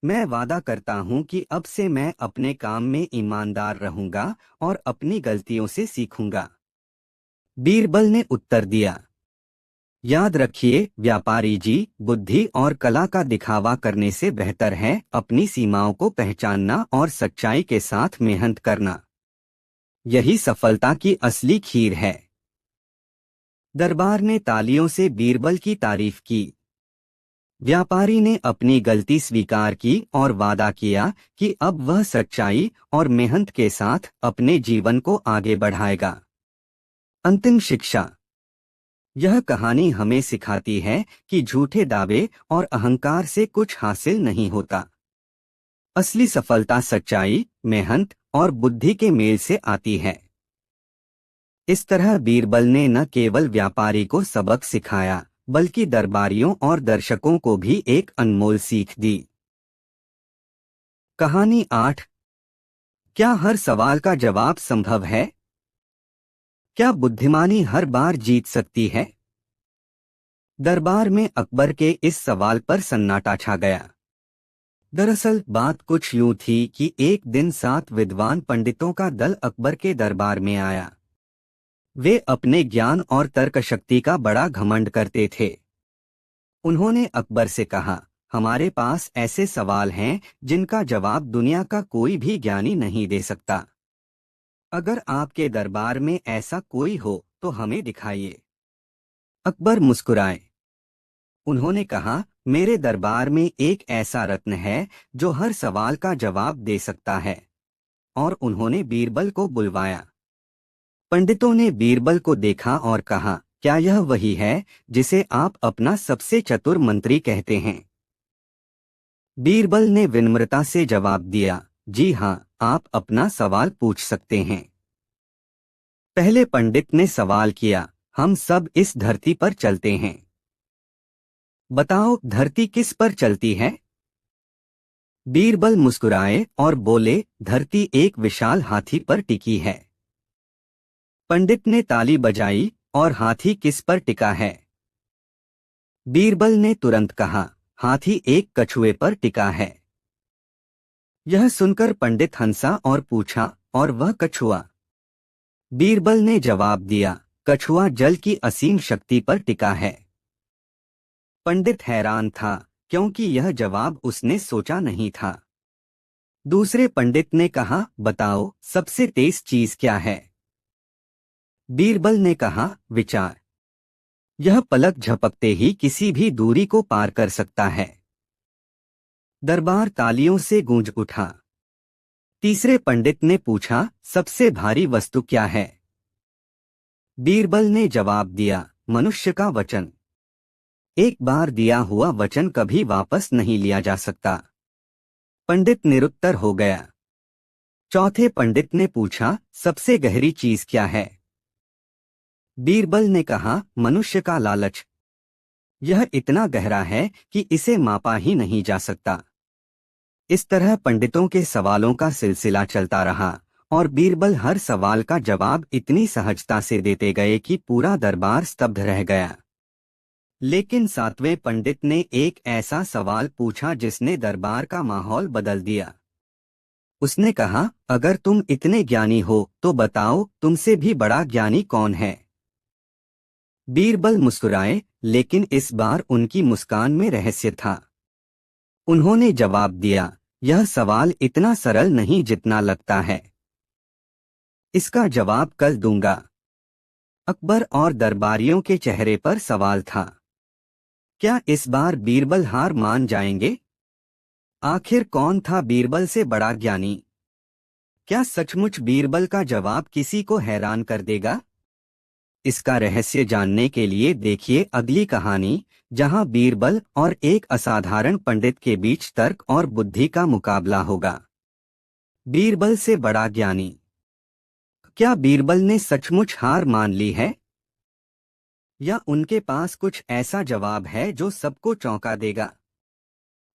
मैं वादा करता हूं कि अब से मैं अपने काम में ईमानदार रहूंगा और अपनी गलतियों से सीखूंगा। बीरबल ने उत्तर दिया, याद रखिए व्यापारी जी, बुद्धि और कला का दिखावा करने से बेहतर है अपनी सीमाओं को पहचानना और सच्चाई के साथ मेहनत करना। यही सफलता की असली खीर है। दरबार ने तालियों से बीरबल की तारीफ की। व्यापारी ने अपनी गलती स्वीकार की और वादा किया कि अब वह सच्चाई और मेहनत के साथ अपने जीवन को आगे बढ़ाएगा। अंतिम शिक्षा। यह कहानी हमें सिखाती है कि झूठे दावे और अहंकार से कुछ हासिल नहीं होता। असली सफलता सच्चाई, मेहनत और बुद्धि के मेल से आती है। इस तरह बीरबल ने न केवल व्यापारी को सबक सिखाया, बल्कि दरबारियों और दर्शकों को भी एक अनमोल सीख दी। कहानी 8। क्या हर सवाल का जवाब संभव है? क्या बुद्धिमानी हर बार जीत सकती है? दरबार में अकबर के इस सवाल पर सन्नाटा छा गया। दरअसल बात कुछ यूं थी कि एक दिन 7 विद्वान पंडितों का दल अकबर के दरबार में आया। वे अपने ज्ञान और तर्क शक्ति का बड़ा घमंड करते थे। उन्होंने अकबर से कहा, हमारे पास ऐसे सवाल हैं जिनका जवाब दुनिया का कोई भी ज्ञानी नहीं दे सकता। अगर आपके दरबार में ऐसा कोई हो तो हमें दिखाइए। अकबर मुस्कुराए। उन्होंने कहा, मेरे दरबार में एक ऐसा रत्न है जो हर सवाल का जवाब दे सकता है। और उन्होंने बीरबल को बुलवाया। पंडितों ने बीरबल को देखा और कहा, क्या यह वही है जिसे आप अपना सबसे चतुर मंत्री कहते हैं? बीरबल ने विनम्रता से जवाब दिया, जी हाँ, आप अपना सवाल पूछ सकते हैं। पहले पंडित ने सवाल किया, हम सब इस धरती पर चलते हैं। बताओ, धरती किस पर चलती है? बीरबल मुस्कुराए और बोले, धरती एक विशाल हाथी पर टिकी है। पंडित ने ताली बजाई, और हाथी किस पर टिका है? बीरबल ने तुरंत कहा, हाथी एक कछुए पर टिका है। यह सुनकर पंडित हंसा और पूछा, और वह कछुआ? बीरबल ने जवाब दिया, कछुआ जल की असीम शक्ति पर टिका है। पंडित हैरान था, क्योंकि यह जवाब उसने सोचा नहीं था। दूसरे पंडित ने कहा, बताओ, सबसे तेज चीज क्या है? बीरबल ने कहा, विचार। यह पलक झपकते ही किसी भी दूरी को पार कर सकता है। दरबार तालियों से गूंज उठा। तीसरे पंडित ने पूछा, सबसे भारी वस्तु क्या है? बीरबल ने जवाब दिया, मनुष्य का वचन। एक बार दिया हुआ वचन कभी वापस नहीं लिया जा सकता। पंडित निरुत्तर हो गया। चौथे पंडित ने पूछा, सबसे गहरी चीज क्या है? बीरबल ने कहा, मनुष्य का लालच। यह इतना गहरा है कि इसे मापा ही नहीं जा सकता। इस तरह पंडितों के सवालों का सिलसिला चलता रहा, और बीरबल हर सवाल का जवाब इतनी सहजता से देते गए कि पूरा दरबार स्तब्ध रह गया। लेकिन सातवें पंडित ने एक ऐसा सवाल पूछा जिसने दरबार का माहौल बदल दिया। उसने कहा, अगर तुम इतने ज्ञानी हो तो बताओ, तुमसे भी बड़ा ज्ञानी कौन है? बीरबल मुस्कुराए, लेकिन इस बार उनकी मुस्कान में रहस्य था। उन्होंने जवाब दिया, यह सवाल इतना सरल नहीं जितना लगता है। इसका जवाब कल दूंगा। अकबर और दरबारियों के चेहरे पर सवाल था। क्या इस बार बीरबल हार मान जाएंगे? आखिर कौन था बीरबल से बड़ा ज्ञानी? क्या सचमुच बीरबल का जवाब किसी को हैरान कर देगा? इसका रहस्य जानने के लिए देखिए अगली कहानी, जहां बीरबल और एक असाधारण पंडित के बीच तर्क और बुद्धि का मुकाबला होगा। बीरबल से बड़ा ज्ञानी। क्या बीरबल ने सचमुच हार मान ली है, या उनके पास कुछ ऐसा जवाब है जो सबको चौंका देगा?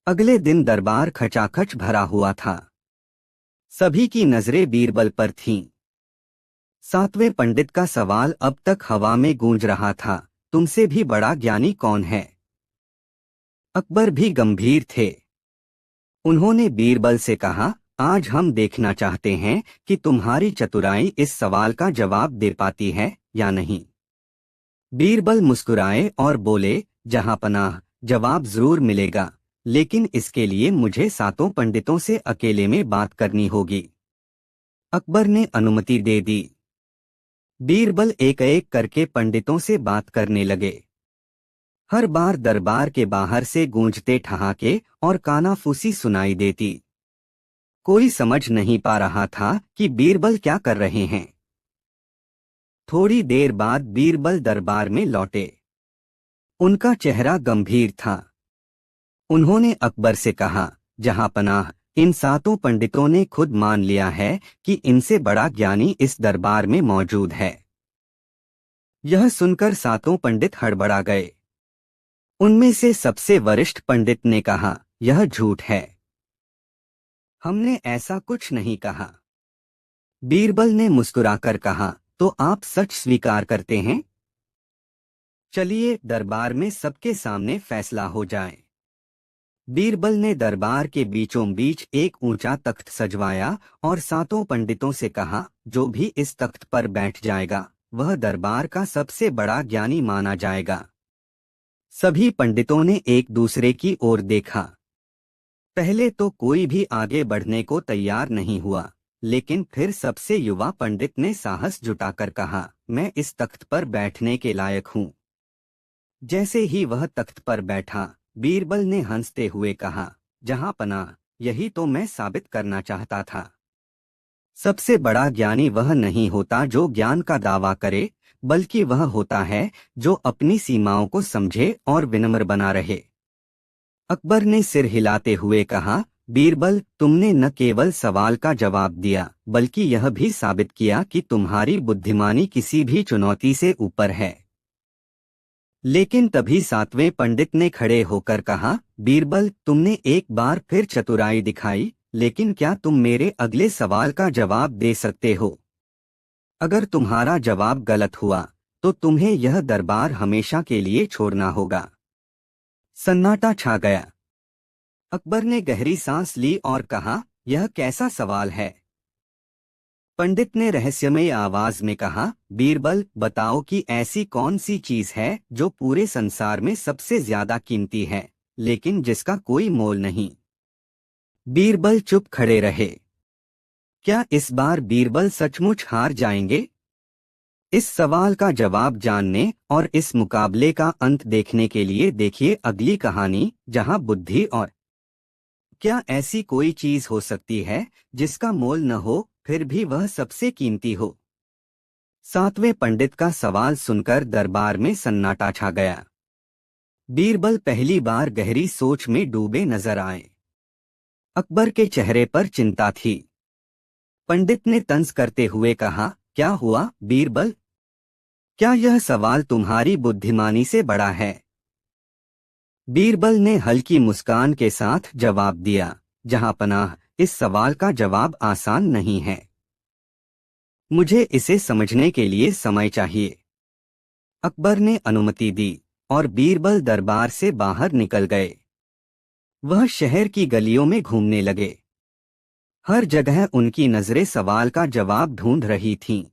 अगले दिन दरबार खचाखच भरा हुआ था। सभी की नजरें बीरबल पर थीं। सातवें पंडित का सवाल अब तक हवा में गूंज रहा था, तुमसे भी बड़ा ज्ञानी कौन है? अकबर भी गंभीर थे। उन्होंने बीरबल से कहा, आज हम देखना चाहते हैं कि तुम्हारी चतुराई इस सवाल का जवाब दे पाती है या नहीं। बीरबल मुस्कुराए और बोले, जहांपनाह, जवाब जरूर मिलेगा, लेकिन इसके लिए मुझे सातों पंडितों से अकेले में बात करनी होगी। अकबर ने अनुमति दे दी। बीरबल एक एक करके पंडितों से बात करने लगे। हर बार दरबार के बाहर से गूंजते ठहाके और कानाफूसी सुनाई देती। कोई समझ नहीं पा रहा था कि बीरबल क्या कर रहे हैं। थोड़ी देर बाद बीरबल दरबार में लौटे। उनका चेहरा गंभीर था। उन्होंने अकबर से कहा, जहांपनाह, इन सातों पंडितों ने खुद मान लिया है कि इनसे बड़ा ज्ञानी इस दरबार में मौजूद है। यह सुनकर सातों पंडित हड़बड़ा गए। उनमें से सबसे वरिष्ठ पंडित ने कहा, यह झूठ है। हमने ऐसा कुछ नहीं कहा। बीरबल ने मुस्कुराकर कहा, तो आप सच स्वीकार करते हैं? चलिए दरबार में सबके सामने फैसला हो जाए। बीरबल ने दरबार के बीचों बीच एक ऊंचा तख्त सजवाया और सातों पंडितों से कहा, जो भी इस तख्त पर बैठ जाएगा वह दरबार का सबसे बड़ा ज्ञानी माना जाएगा। सभी पंडितों ने एक दूसरे की ओर देखा। पहले तो कोई भी आगे बढ़ने को तैयार नहीं हुआ, लेकिन फिर सबसे युवा पंडित ने साहस जुटाकर कहा, मैं इस तख्त पर बैठने के लायक हूँ। जैसे ही वह तख्त पर बैठा, बीरबल ने हंसते हुए कहा, जहांपनाह, यही तो मैं साबित करना चाहता था। सबसे बड़ा ज्ञानी वह नहीं होता जो ज्ञान का दावा करे, बल्कि वह होता है जो अपनी सीमाओं को समझे और विनम्र बना रहे। अकबर ने सिर हिलाते हुए कहा, बीरबल, तुमने न केवल सवाल का जवाब दिया बल्कि यह भी साबित किया कि तुम्हारी बुद्धिमानी किसी भी चुनौती से ऊपर है। लेकिन तभी सातवें पंडित ने खड़े होकर कहा, बीरबल, तुमने एक बार फिर चतुराई दिखाई, लेकिन क्या तुम मेरे अगले सवाल का जवाब दे सकते हो? अगर तुम्हारा जवाब गलत हुआ तो तुम्हें यह दरबार हमेशा के लिए छोड़ना होगा। सन्नाटा छा गया। अकबर ने गहरी सांस ली और कहा, यह कैसा सवाल है? पंडित ने रहस्यमय आवाज में कहा, बीरबल, बताओ कि ऐसी कौन सी चीज है जो पूरे संसार में सबसे ज्यादा कीमती है लेकिन जिसका कोई मोल नहीं। बीरबल चुप खड़े रहे। क्या इस बार बीरबल सचमुच हार जाएंगे? इस सवाल का जवाब जानने और इस मुकाबले का अंत देखने के लिए देखिए अगली कहानी, जहां बुद्धि और क्या ऐसी कोई चीज हो सकती है जिसका मोल न हो फिर भी वह सबसे कीमती हो? सातवें पंडित का सवाल सुनकर दरबार में सन्नाटा छा गया। बीरबल पहली बार गहरी सोच में डूबे नजर आए। अकबर के चेहरे पर चिंता थी। पंडित ने तंज करते हुए कहा, क्या हुआ बीरबल? क्या यह सवाल तुम्हारी बुद्धिमानी से बड़ा है? बीरबल ने हल्की मुस्कान के साथ जवाब दिया, जहांपनाह, इस सवाल का जवाब आसान नहीं है। मुझे इसे समझने के लिए समय चाहिए। अकबर ने अनुमति दी और बीरबल दरबार से बाहर निकल गए। वह शहर की गलियों में घूमने लगे। हर जगह उनकी नजरें सवाल का जवाब ढूंढ रही थीं।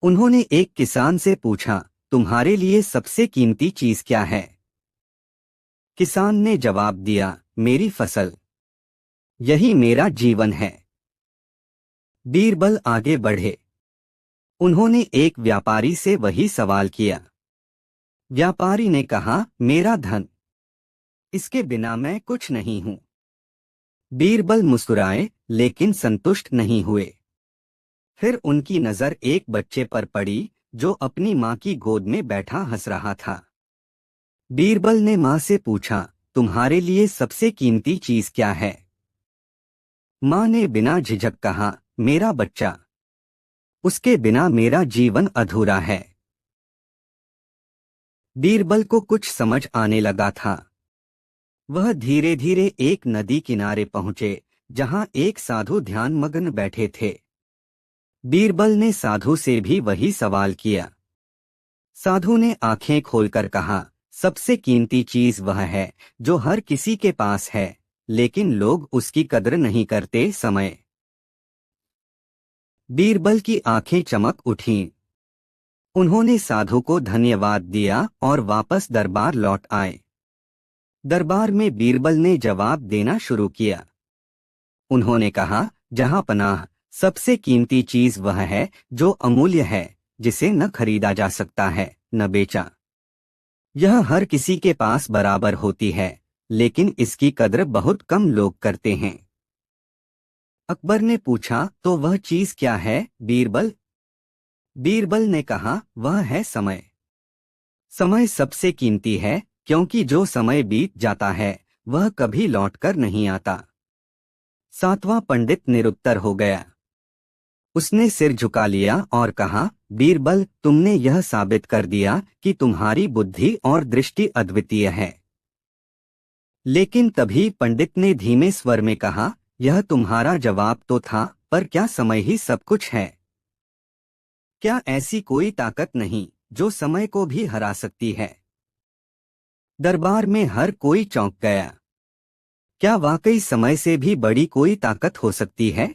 उन्होंने एक किसान से पूछा, तुम्हारे लिए सबसे कीमती चीज क्या है? किसान ने जवाब दिया, मेरी फसल। यही मेरा जीवन है। बीरबल आगे बढ़े। उन्होंने एक व्यापारी से वही सवाल किया। व्यापारी ने कहा, मेरा धन। इसके बिना मैं कुछ नहीं हूं। बीरबल मुस्कुराए लेकिन संतुष्ट नहीं हुए। फिर उनकी नजर एक बच्चे पर पड़ी जो अपनी मां की गोद में बैठा हंस रहा था। बीरबल ने मां से पूछा, तुम्हारे लिए सबसे कीमती चीज क्या है? मां ने बिना झिझक कहा, मेरा बच्चा। उसके बिना मेरा जीवन अधूरा है। बीरबल को कुछ समझ आने लगा था। वह धीरे धीरे एक नदी किनारे पहुंचे जहां एक साधु ध्यानमग्न बैठे थे। बीरबल ने साधु से भी वही सवाल किया। साधु ने आंखें खोलकर कहा, सबसे कीमती चीज वह है जो हर किसी के पास है लेकिन लोग उसकी कद्र नहीं करते, समय। बीरबल की आंखें चमक उठीं। उन्होंने साधु को धन्यवाद दिया और वापस दरबार लौट आए। दरबार में बीरबल ने जवाब देना शुरू किया। उन्होंने कहा, जहांपनाह, सबसे कीमती चीज वह है जो अमूल्य है, जिसे न खरीदा जा सकता है न बेचा। यह हर किसी के पास बराबर होती है लेकिन इसकी कद्र बहुत कम लोग करते हैं। अकबर ने पूछा, तो वह चीज क्या है बीरबल? बीरबल ने कहा, वह है समय। समय सबसे कीमती है क्योंकि जो समय बीत जाता है वह कभी लौटकर नहीं आता। सातवां पंडित निरुत्तर हो गया। उसने सिर झुका लिया और कहा, बीरबल, तुमने यह साबित कर दिया कि तुम्हारी बुद्धि और दृष्टि अद्वितीय है। लेकिन तभी पंडित ने धीमे स्वर में कहा, यह तुम्हारा जवाब तो था, पर क्या समय ही सब कुछ है? क्या ऐसी कोई ताकत नहीं जो समय को भी हरा सकती है? दरबार में हर कोई चौंक गया। क्या वाकई समय से भी बड़ी कोई ताकत हो सकती है?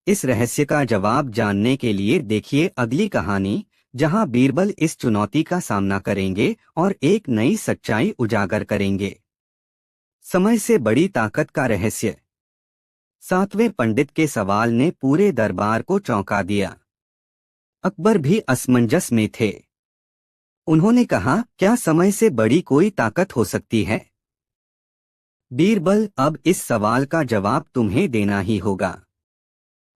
इस रहस्य का जवाब जानने के लिए देखिए अगली कहानी, जहां बीरबल इस चुनौती का सामना करेंगे और एक नई सच्चाई उजागर करेंगे। समय से बड़ी ताकत का रहस्य। सातवें पंडित के सवाल ने पूरे दरबार को चौंका दिया। अकबर भी असमंजस में थे। उन्होंने कहा, क्या समय से बड़ी कोई ताकत हो सकती है? बीरबल, अब इस सवाल का जवाब तुम्हें देना ही होगा।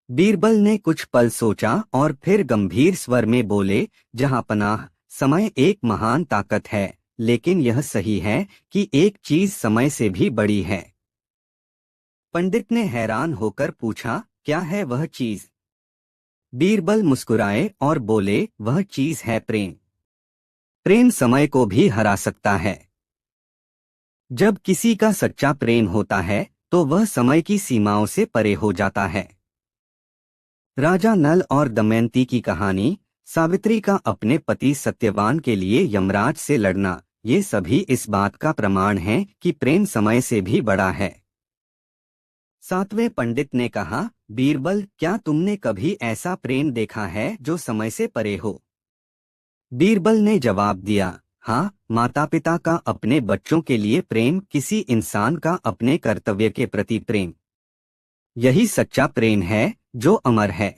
बीरबल ने कुछ पल सोचा और फिर गंभीर स्वर में बोले, जहांपनाह, समय एक महान ताकत है लेकिन यह सही है कि एक चीज समय से भी बड़ी है। पंडित ने हैरान होकर पूछा, क्या है वह चीज? बीरबल मुस्कुराए और बोले, वह चीज है प्रेम। प्रेम समय को भी हरा सकता है। जब किसी का सच्चा प्रेम होता है तो वह समय की सीमाओं से परे हो जाता है। राजा नल और दमयंती की कहानी, सावित्री का अपने पति सत्यवान के लिए यमराज से लड़ना, ये सभी इस बात का प्रमाण हैं कि प्रेम समय से भी बड़ा है। सातवें पंडित ने कहा, बीरबल, क्या तुमने कभी ऐसा प्रेम देखा है जो समय से परे हो? बीरबल ने जवाब दिया, हाँ, माता पिता का अपने बच्चों के लिए प्रेम, किसी इंसान का अपने कर्तव्य के प्रति प्रेम, यही सच्चा प्रेम है जो अमर है।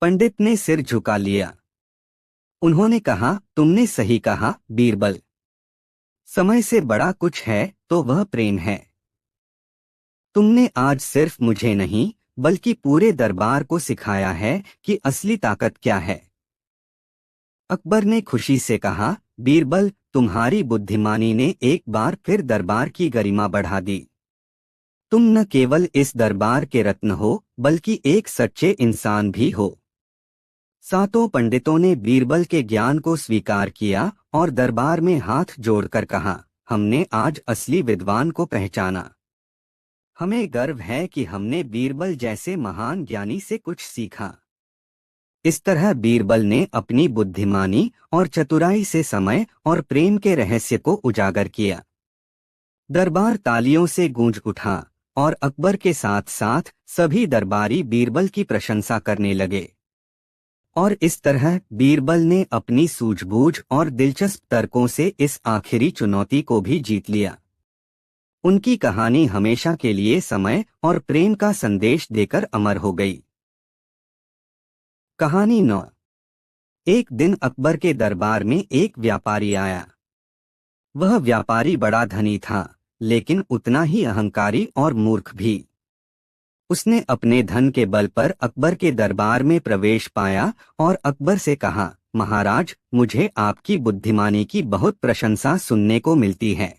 पंडित ने सिर झुका लिया। उन्होंने कहा, तुमने सही कहा बीरबल। समय से बड़ा कुछ है तो वह प्रेम है। तुमने आज सिर्फ मुझे नहीं बल्कि पूरे दरबार को सिखाया है कि असली ताकत क्या है। अकबर ने खुशी से कहा, बीरबल, तुम्हारी बुद्धिमानी ने एक बार फिर दरबार की गरिमा बढ़ा दी। तुम न केवल इस दरबार के रत्न हो बल्कि एक सच्चे इंसान भी हो। सातों पंडितों ने बीरबल के ज्ञान को स्वीकार किया और दरबार में हाथ जोड़कर कहा, हमने आज असली विद्वान को पहचाना। हमें गर्व है कि हमने बीरबल जैसे महान ज्ञानी से कुछ सीखा। इस तरह बीरबल ने अपनी बुद्धिमानी और चतुराई से समय और प्रेम के रहस्य को उजागर किया। दरबार तालियों से गूंज उठा और अकबर के साथ साथ सभी दरबारी बीरबल की प्रशंसा करने लगे। और इस तरह बीरबल ने अपनी सूझबूझ और दिलचस्प तर्कों से इस आखिरी चुनौती को भी जीत लिया। उनकी कहानी हमेशा के लिए समय और प्रेम का संदेश देकर अमर हो गई। कहानी 9। एक दिन अकबर के दरबार में एक व्यापारी आया। वह व्यापारी बड़ा धनी था, लेकिन उतना ही अहंकारी और मूर्ख भी। उसने अपने धन के बल पर अकबर के दरबार में प्रवेश पाया और अकबर से कहा, महाराज, मुझे आपकी बुद्धिमानी की बहुत प्रशंसा सुनने को मिलती है,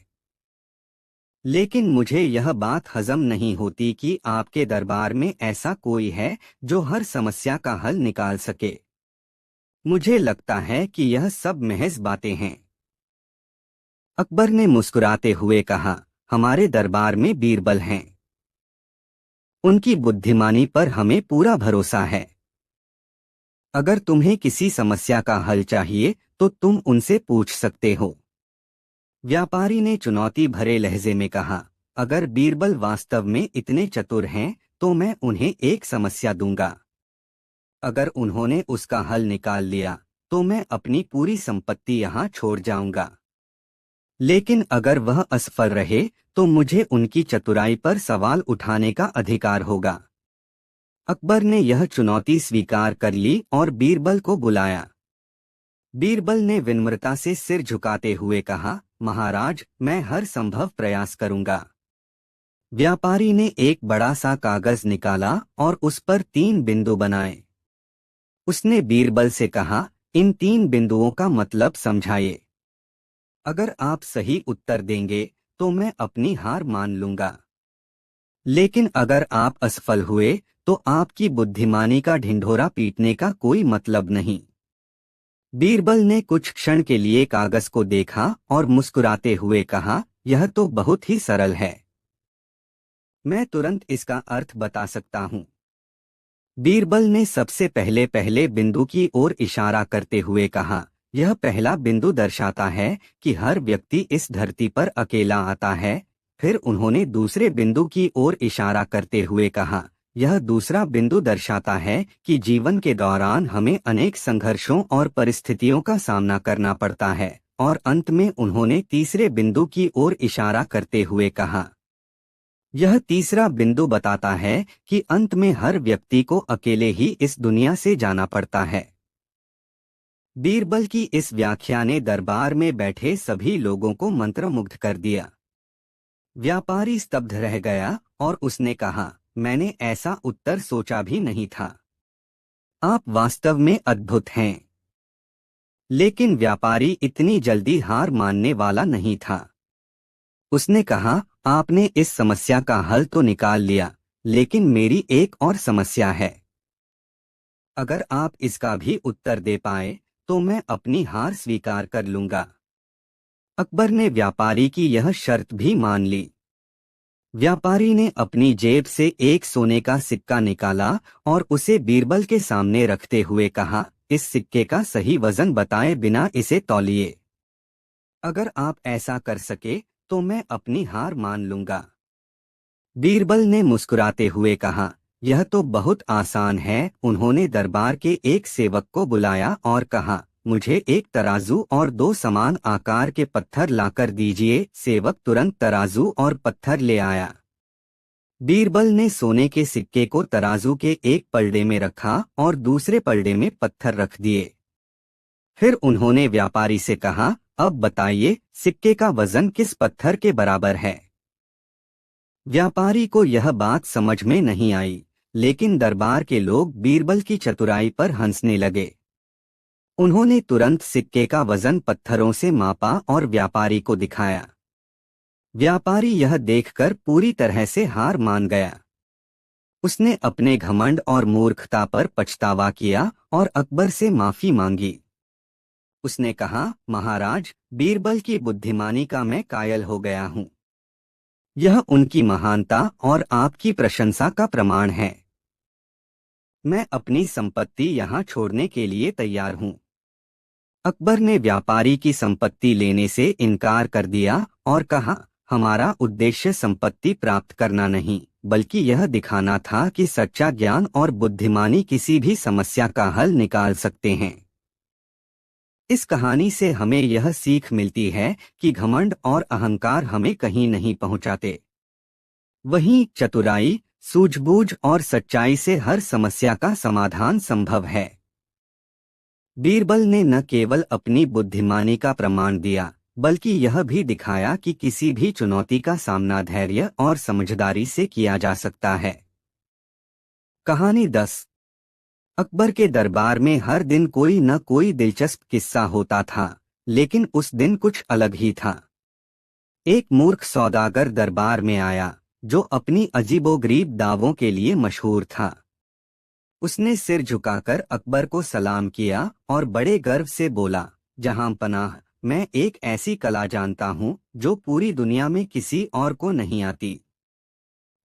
लेकिन मुझे यह बात हजम नहीं होती कि आपके दरबार में ऐसा कोई है जो हर समस्या का हल निकाल सके। मुझे लगता है कि यह सब महज बातें हैं। अकबर ने मुस्कुराते हुए कहा, हमारे दरबार में बीरबल हैं। उनकी बुद्धिमानी पर हमें पूरा भरोसा है। अगर तुम्हें किसी समस्या का हल चाहिए तो तुम उनसे पूछ सकते हो। व्यापारी ने चुनौती भरे लहजे में कहा, अगर बीरबल वास्तव में इतने चतुर हैं तो मैं उन्हें एक समस्या दूंगा। अगर उन्होंने उसका हल निकाल लिया तो मैं अपनी पूरी संपत्ति यहाँ छोड़ जाऊंगा। लेकिन अगर वह असफल रहे तो मुझे उनकी चतुराई पर सवाल उठाने का अधिकार होगा। अकबर ने यह चुनौती स्वीकार कर ली और बीरबल को बुलाया। बीरबल ने विनम्रता से सिर झुकाते हुए कहा, महाराज, मैं हर संभव प्रयास करूंगा। व्यापारी ने एक बड़ा सा कागज निकाला और उस पर 3 बिंदु बनाए। उसने बीरबल से कहा, इन 3 बिंदुओं का मतलब समझाइए। अगर आप सही उत्तर देंगे तो मैं अपनी हार मान लूंगा, लेकिन अगर आप असफल हुए तो आपकी बुद्धिमानी का ढिंढोरा पीटने का कोई मतलब नहीं। बीरबल ने कुछ क्षण के लिए कागज को देखा और मुस्कुराते हुए कहा, यह तो बहुत ही सरल है। मैं तुरंत इसका अर्थ बता सकता हूँ। बीरबल ने सबसे पहले बिंदु की ओर इशारा करते हुए कहा, यह पहला बिंदु दर्शाता है कि हर व्यक्ति इस धरती पर अकेला आता है। फिर उन्होंने दूसरे बिंदु की ओर इशारा करते हुए कहा, यह दूसरा बिंदु दर्शाता है कि जीवन के दौरान हमें अनेक संघर्षों और परिस्थितियों का सामना करना पड़ता है। और अंत में उन्होंने तीसरे बिंदु की ओर इशारा करते हुए कहा, यह तीसरा बिंदु बताता है कि अंत में हर व्यक्ति को अकेले ही इस दुनिया से जाना पड़ता है। बीरबल की इस व्याख्या ने दरबार में बैठे सभी लोगों को मंत्रमुग्ध कर दिया। व्यापारी स्तब्ध रह गया और उसने कहा, मैंने ऐसा उत्तर सोचा भी नहीं था। आप वास्तव में अद्भुत हैं। लेकिन व्यापारी इतनी जल्दी हार मानने वाला नहीं था। उसने कहा, आपने इस समस्या का हल तो निकाल लिया, लेकिन मेरी एक और समस्या है। अगर आप इसका भी उत्तर दे पाए तो मैं अपनी हार स्वीकार कर लूंगा। अकबर ने व्यापारी की यह शर्त भी मान ली। व्यापारी ने अपनी जेब से एक सोने का सिक्का निकाला और उसे बीरबल के सामने रखते हुए कहा, इस सिक्के का सही वजन बताए बिना इसे तौलिए। अगर आप ऐसा कर सके तो मैं अपनी हार मान लूंगा। बीरबल ने मुस्कुराते हुए कहा, यह तो बहुत आसान है। उन्होंने दरबार के एक सेवक को बुलाया और कहा, मुझे एक तराजू और 2 समान आकार के पत्थर लाकर दीजिए। सेवक तुरंत तराजू और पत्थर ले आया। बीरबल ने सोने के सिक्के को तराजू के एक पलड़े में रखा और दूसरे पलड़े में पत्थर रख दिए। फिर उन्होंने व्यापारी से कहा, अब बताइए सिक्के का वजन किस पत्थर के बराबर है। व्यापारी को यह बात समझ में नहीं आई, लेकिन दरबार के लोग बीरबल की चतुराई पर हंसने लगे। उन्होंने तुरंत सिक्के का वजन पत्थरों से मापा और व्यापारी को दिखाया। व्यापारी यह देखकर पूरी तरह से हार मान गया। उसने अपने घमंड और मूर्खता पर पछतावा किया और अकबर से माफी मांगी। उसने कहा, महाराज, बीरबल की बुद्धिमानी का मैं कायल हो गया हूँ। यह उनकी महानता और आपकी प्रशंसा का प्रमाण है। मैं अपनी संपत्ति यहाँ छोड़ने के लिए तैयार हूँ। अकबर ने व्यापारी की संपत्ति लेने से इनकार कर दिया और कहा, हमारा उद्देश्य संपत्ति प्राप्त करना नहीं, बल्कि यह दिखाना था कि सच्चा ज्ञान और बुद्धिमानी किसी भी समस्या का हल निकाल सकते हैं। इस कहानी से हमें यह सीख मिलती है कि घमंड और अहंकार हमें कहीं नहीं पहुंचाते। वहीं चतुराई, सूझबूझ और सच्चाई से हर समस्या का समाधान संभव है। बीरबल ने न केवल अपनी बुद्धिमानी का प्रमाण दिया, बल्कि यह भी दिखाया कि किसी भी चुनौती का सामना धैर्य और समझदारी से किया जा सकता है। कहानी 10। अकबर के दरबार में हर दिन कोई न कोई दिलचस्प किस्सा होता था, लेकिन उस दिन कुछ अलग ही था। एक मूर्ख सौदागर दरबार में आया, जो अपनी अजीबोगरीब दावों के लिए मशहूर था। उसने सिर झुकाकर अकबर को सलाम किया और बड़े गर्व से बोला, जहां पनाह, मैं एक ऐसी कला जानता हूँ जो पूरी दुनिया में किसी और को नहीं आती।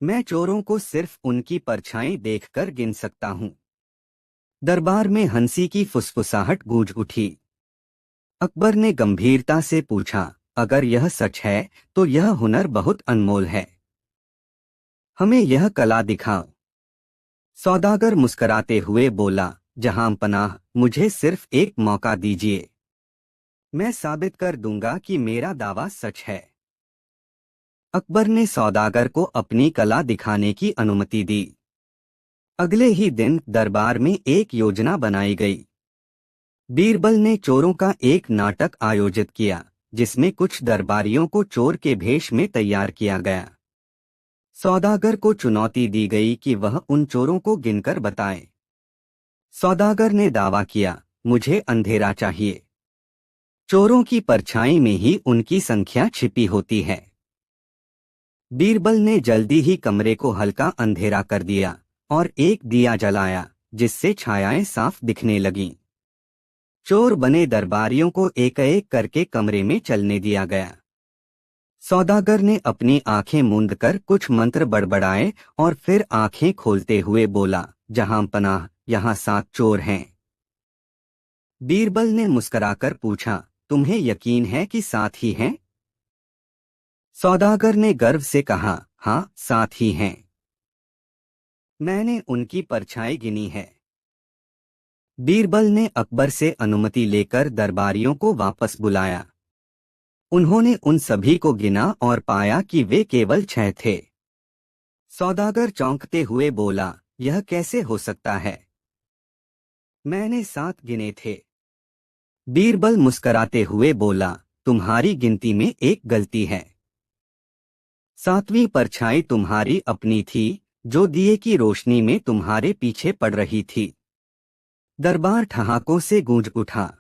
मैं चोरों को सिर्फ उनकी परछाई देखकर गिन सकता हूँ। दरबार में हंसी की फुसफुसाहट गूंज उठी। अकबर ने गंभीरता से पूछा, अगर यह सच है तो यह हुनर बहुत अनमोल है। हमें यह कला दिखाओ। सौदागर मुस्कराते हुए बोला, जहां पनाह, मुझे सिर्फ एक मौका दीजिए। मैं साबित कर दूंगा कि मेरा दावा सच है। अकबर ने सौदागर को अपनी कला दिखाने की अनुमति दी। अगले ही दिन दरबार में एक योजना बनाई गई। बीरबल ने चोरों का एक नाटक आयोजित किया, जिसमें कुछ दरबारियों को चोर के भेष में तैयार किया गया। सौदागर को चुनौती दी गई कि वह उन चोरों को गिनकर बताए। सौदागर ने दावा किया, मुझे अंधेरा चाहिए। चोरों की परछाई में ही उनकी संख्या छिपी होती है। बीरबल ने जल्दी ही कमरे को हल्का अंधेरा कर दिया और एक दिया जलाया, जिससे छायाएं साफ दिखने लगीं। चोर बने दरबारियों को एक एक करके कमरे में चलने दिया गया। सौदागर ने अपनी आंखें मूंद कर कुछ मंत्र बड़बड़ाए और फिर आंखें खोलते हुए बोला, जहां पनाह, यहाँ 7 चोर हैं। बीरबल ने मुस्कुराकर पूछा, तुम्हें यकीन है कि 7 ही हैं? सौदागर ने गर्व से कहा, हाँ, 7 ही हैं। मैंने उनकी परछाई गिनी है। बीरबल ने अकबर से अनुमति लेकर दरबारियों को वापस बुलाया। उन्होंने उन सभी को गिना और पाया कि वे केवल 6 थे। सौदागर चौंकते हुए बोला, यह कैसे हो सकता है? मैंने 7 गिने थे। बीरबल मुस्कराते हुए बोला, तुम्हारी गिनती में एक गलती है। 7वीं परछाई तुम्हारी अपनी थी, जो दिए की रोशनी में तुम्हारे पीछे पड़ रही थी। दरबार ठहाकों से गूंज उठा।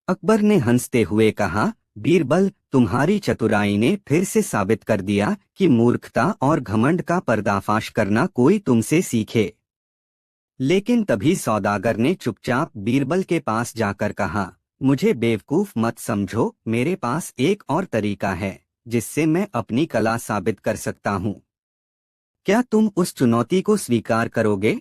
अकबर ने हंसते हुए कहा, बीरबल, तुम्हारी चतुराई ने फिर से साबित कर दिया कि मूर्खता और घमंड का पर्दाफाश करना कोई तुमसे सीखे। लेकिन तभी सौदागर ने चुपचाप बीरबल के पास जाकर कहा, मुझे बेवकूफ मत समझो, मेरे पास एक और तरीका है जिससे मैं अपनी कला साबित कर सकता हूँ। क्या तुम उस चुनौती को स्वीकार करोगे?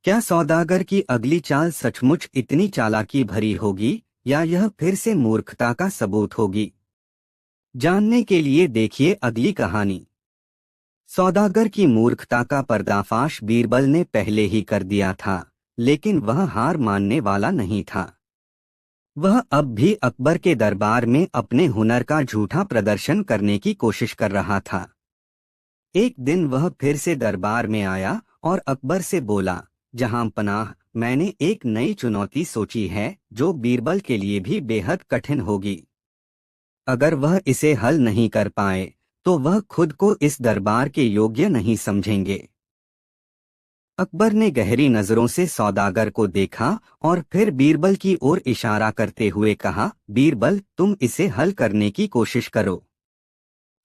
क्या सौदागर की अगली चाल सचमुच इतनी चालाकी भरी होगी या यह फिर से मूर्खता का सबूत होगी? जानने के लिए देखिए अगली कहानी। सौदागर की मूर्खता का पर्दाफाश बीरबल ने पहले ही कर दिया था, लेकिन वह हार मानने वाला नहीं था। वह अब भी अकबर के दरबार में अपने हुनर का झूठा प्रदर्शन करने की कोशिश कर रहा था। एक दिन वह फिर से दरबार में आया और अकबर से बोला, जहां पनाह, मैंने एक नई चुनौती सोची है जो बीरबल के लिए भी बेहद कठिन होगी। अगर वह इसे हल नहीं कर पाए तो वह खुद को इस दरबार के योग्य नहीं समझेंगे। अकबर ने गहरी नजरों से सौदागर को देखा और फिर बीरबल की ओर इशारा करते हुए कहा, बीरबल, तुम इसे हल करने की कोशिश करो।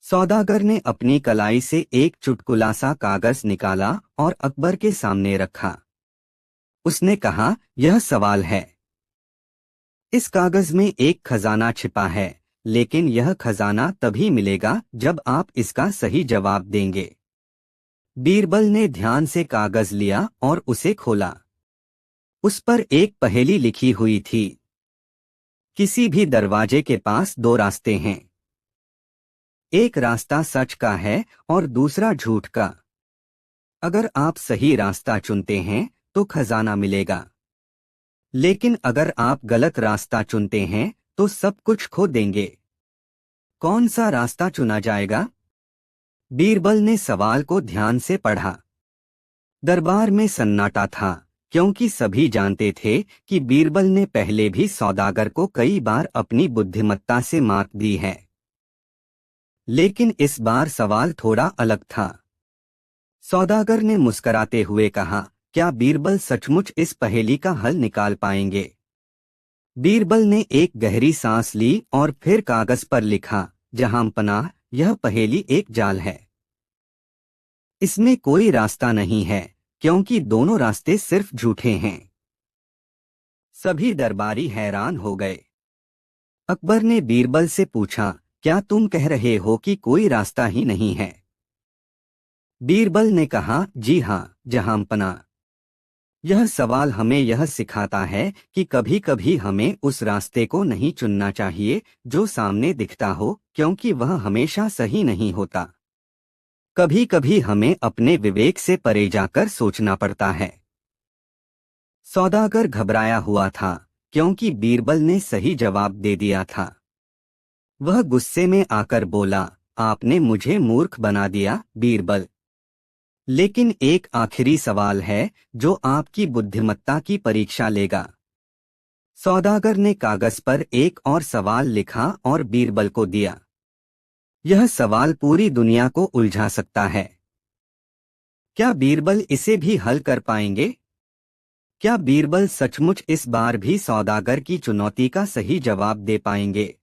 सौदागर ने अपनी कलाई से एक चुटकुला सा कागज निकाला और अकबर के सामने रखा। उसने कहा, यह सवाल है। इस कागज में एक खजाना छिपा है, लेकिन यह खजाना तभी मिलेगा जब आप इसका सही जवाब देंगे। बीरबल ने ध्यान से कागज लिया और उसे खोला। उस पर एक पहेली लिखी हुई थी। किसी भी दरवाजे के पास दो रास्ते हैं। एक रास्ता सच का है और दूसरा झूठ का। अगर आप सही रास्ता चुनते हैं तो खजाना मिलेगा, लेकिन अगर आप गलत रास्ता चुनते हैं तो सब कुछ खो देंगे। कौन सा रास्ता चुना जाएगा? बीरबल ने सवाल को ध्यान से पढ़ा। दरबार में सन्नाटा था, क्योंकि सभी जानते थे कि बीरबल ने पहले भी सौदागर को कई बार अपनी बुद्धिमत्ता से मात दी है। लेकिन इस बार सवाल थोड़ा अलग था। सौदागर ने मुस्कराते हुए कहा, क्या बीरबल सचमुच इस पहेली का हल निकाल पाएंगे? बीरबल ने एक गहरी सांस ली और फिर कागज पर लिखा, जहां पनाह, यह पहेली एक जाल है। इसमें कोई रास्ता नहीं है, क्योंकि दोनों रास्ते सिर्फ झूठे हैं। सभी दरबारी हैरान हो गए। अकबर ने बीरबल से पूछा, क्या तुम कह रहे हो कि कोई रास्ता ही नहीं है? बीरबल ने कहा, जी हाँ, जहांपना। यह सवाल हमें यह सिखाता है कि कभी कभी हमें उस रास्ते को नहीं चुनना चाहिए जो सामने दिखता हो, क्योंकि वह हमेशा सही नहीं होता। कभी कभी हमें अपने विवेक से परे जाकर सोचना पड़ता है। सौदागर घबराया हुआ था, क्योंकि बीरबल ने सही जवाब दे दिया था। वह गुस्से में आकर बोला, आपने मुझे मूर्ख बना दिया, बीरबल। लेकिन एक आखिरी सवाल है जो आपकी बुद्धिमत्ता की परीक्षा लेगा। सौदागर ने कागज पर एक और सवाल लिखा और बीरबल को दिया। यह सवाल पूरी दुनिया को उलझा सकता है। क्या बीरबल इसे भी हल कर पाएंगे? क्या बीरबल सचमुच इस बार भी सौदागर की चुनौती का सही जवाब दे पाएंगे?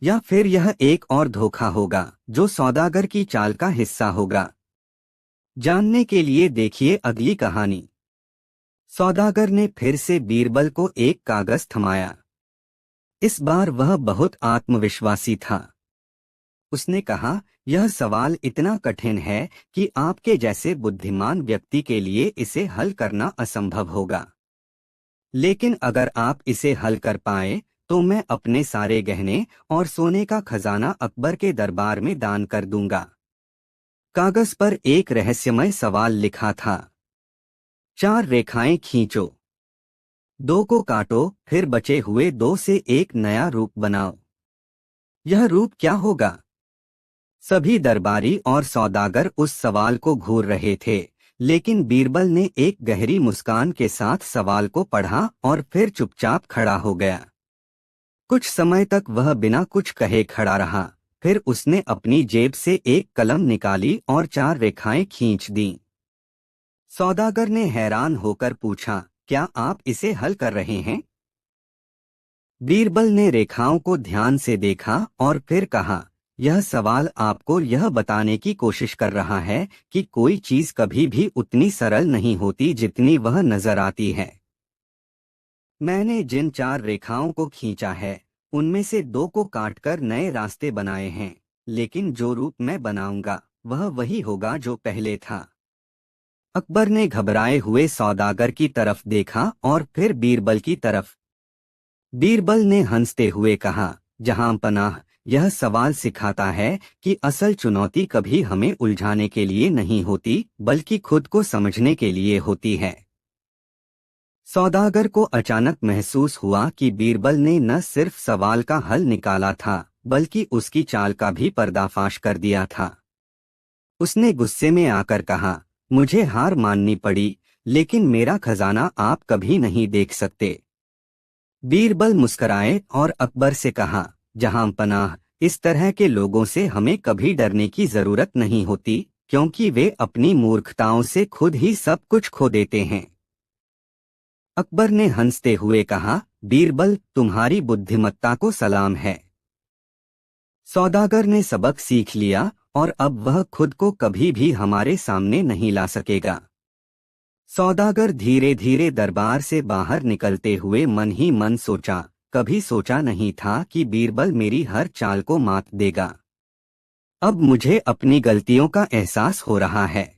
या फिर यह एक और धोखा होगा जो सौदागर की चाल का हिस्सा होगा? जानने के लिए देखिए अगली कहानी। सौदागर ने फिर से बीरबल को एक कागज थमाया। इस बार वह बहुत आत्मविश्वासी था। उसने कहा, यह सवाल इतना कठिन है कि आपके जैसे बुद्धिमान व्यक्ति के लिए इसे हल करना असंभव होगा। लेकिन अगर आप इसे हल कर पाए तो मैं अपने सारे गहने और सोने का खजाना अकबर के दरबार में दान कर दूंगा। कागज पर एक रहस्यमय सवाल लिखा था। 4 रेखाएं खींचो, 2 को काटो, फिर बचे हुए 2 से एक नया रूप बनाओ। यह रूप क्या होगा? सभी दरबारी और सौदागर उस सवाल को घूर रहे थे, लेकिन बीरबल ने एक गहरी मुस्कान के साथ सवाल को पढ़ा और फिर चुपचाप खड़ा हो गया। कुछ समय तक वह बिना कुछ कहे खड़ा रहा। फिर उसने अपनी जेब से एक कलम निकाली और 4 रेखाएं खींच दी। सौदागर ने हैरान होकर पूछा, क्या आप इसे हल कर रहे हैं? बीरबल ने रेखाओं को ध्यान से देखा और फिर कहा, यह सवाल आपको यह बताने की कोशिश कर रहा है कि कोई चीज कभी भी उतनी सरल नहीं होती जितनी वह नजर आती है। मैंने जिन 4 रेखाओं को खींचा है, उनमें से 2 को काटकर नए रास्ते बनाए हैं, लेकिन जो रूप मैं बनाऊंगा वह वही होगा जो पहले था। अकबर ने घबराए हुए सौदागर की तरफ देखा और फिर बीरबल की तरफ। बीरबल ने हंसते हुए कहा, जहां पनाह, यह सवाल सिखाता है कि असल चुनौती कभी हमें उलझाने के लिए नहीं होती, बल्कि खुद को समझने के लिए होती है। सौदागर को अचानक महसूस हुआ कि बीरबल ने न सिर्फ सवाल का हल निकाला था, बल्कि उसकी चाल का भी पर्दाफाश कर दिया था। उसने गुस्से में आकर कहा, मुझे हार माननी पड़ी, लेकिन मेरा खजाना आप कभी नहीं देख सकते। बीरबल मुस्कराए और अकबर से कहा, जहां पनाह, इस तरह के लोगों से हमें कभी डरने की जरूरत नहीं होती, क्योंकि वे अपनी मूर्खताओं से खुद ही सब कुछ खो देते हैं। अकबर ने हंसते हुए कहा, बीरबल, तुम्हारी बुद्धिमत्ता को सलाम है। सौदागर ने सबक सीख लिया और अब वह खुद को कभी भी हमारे सामने नहीं ला सकेगा। सौदागर धीरे धीरे दरबार से बाहर निकलते हुए मन ही मन सोचा, कभी सोचा नहीं था कि बीरबल मेरी हर चाल को मात देगा। अब मुझे अपनी गलतियों का एहसास हो रहा है।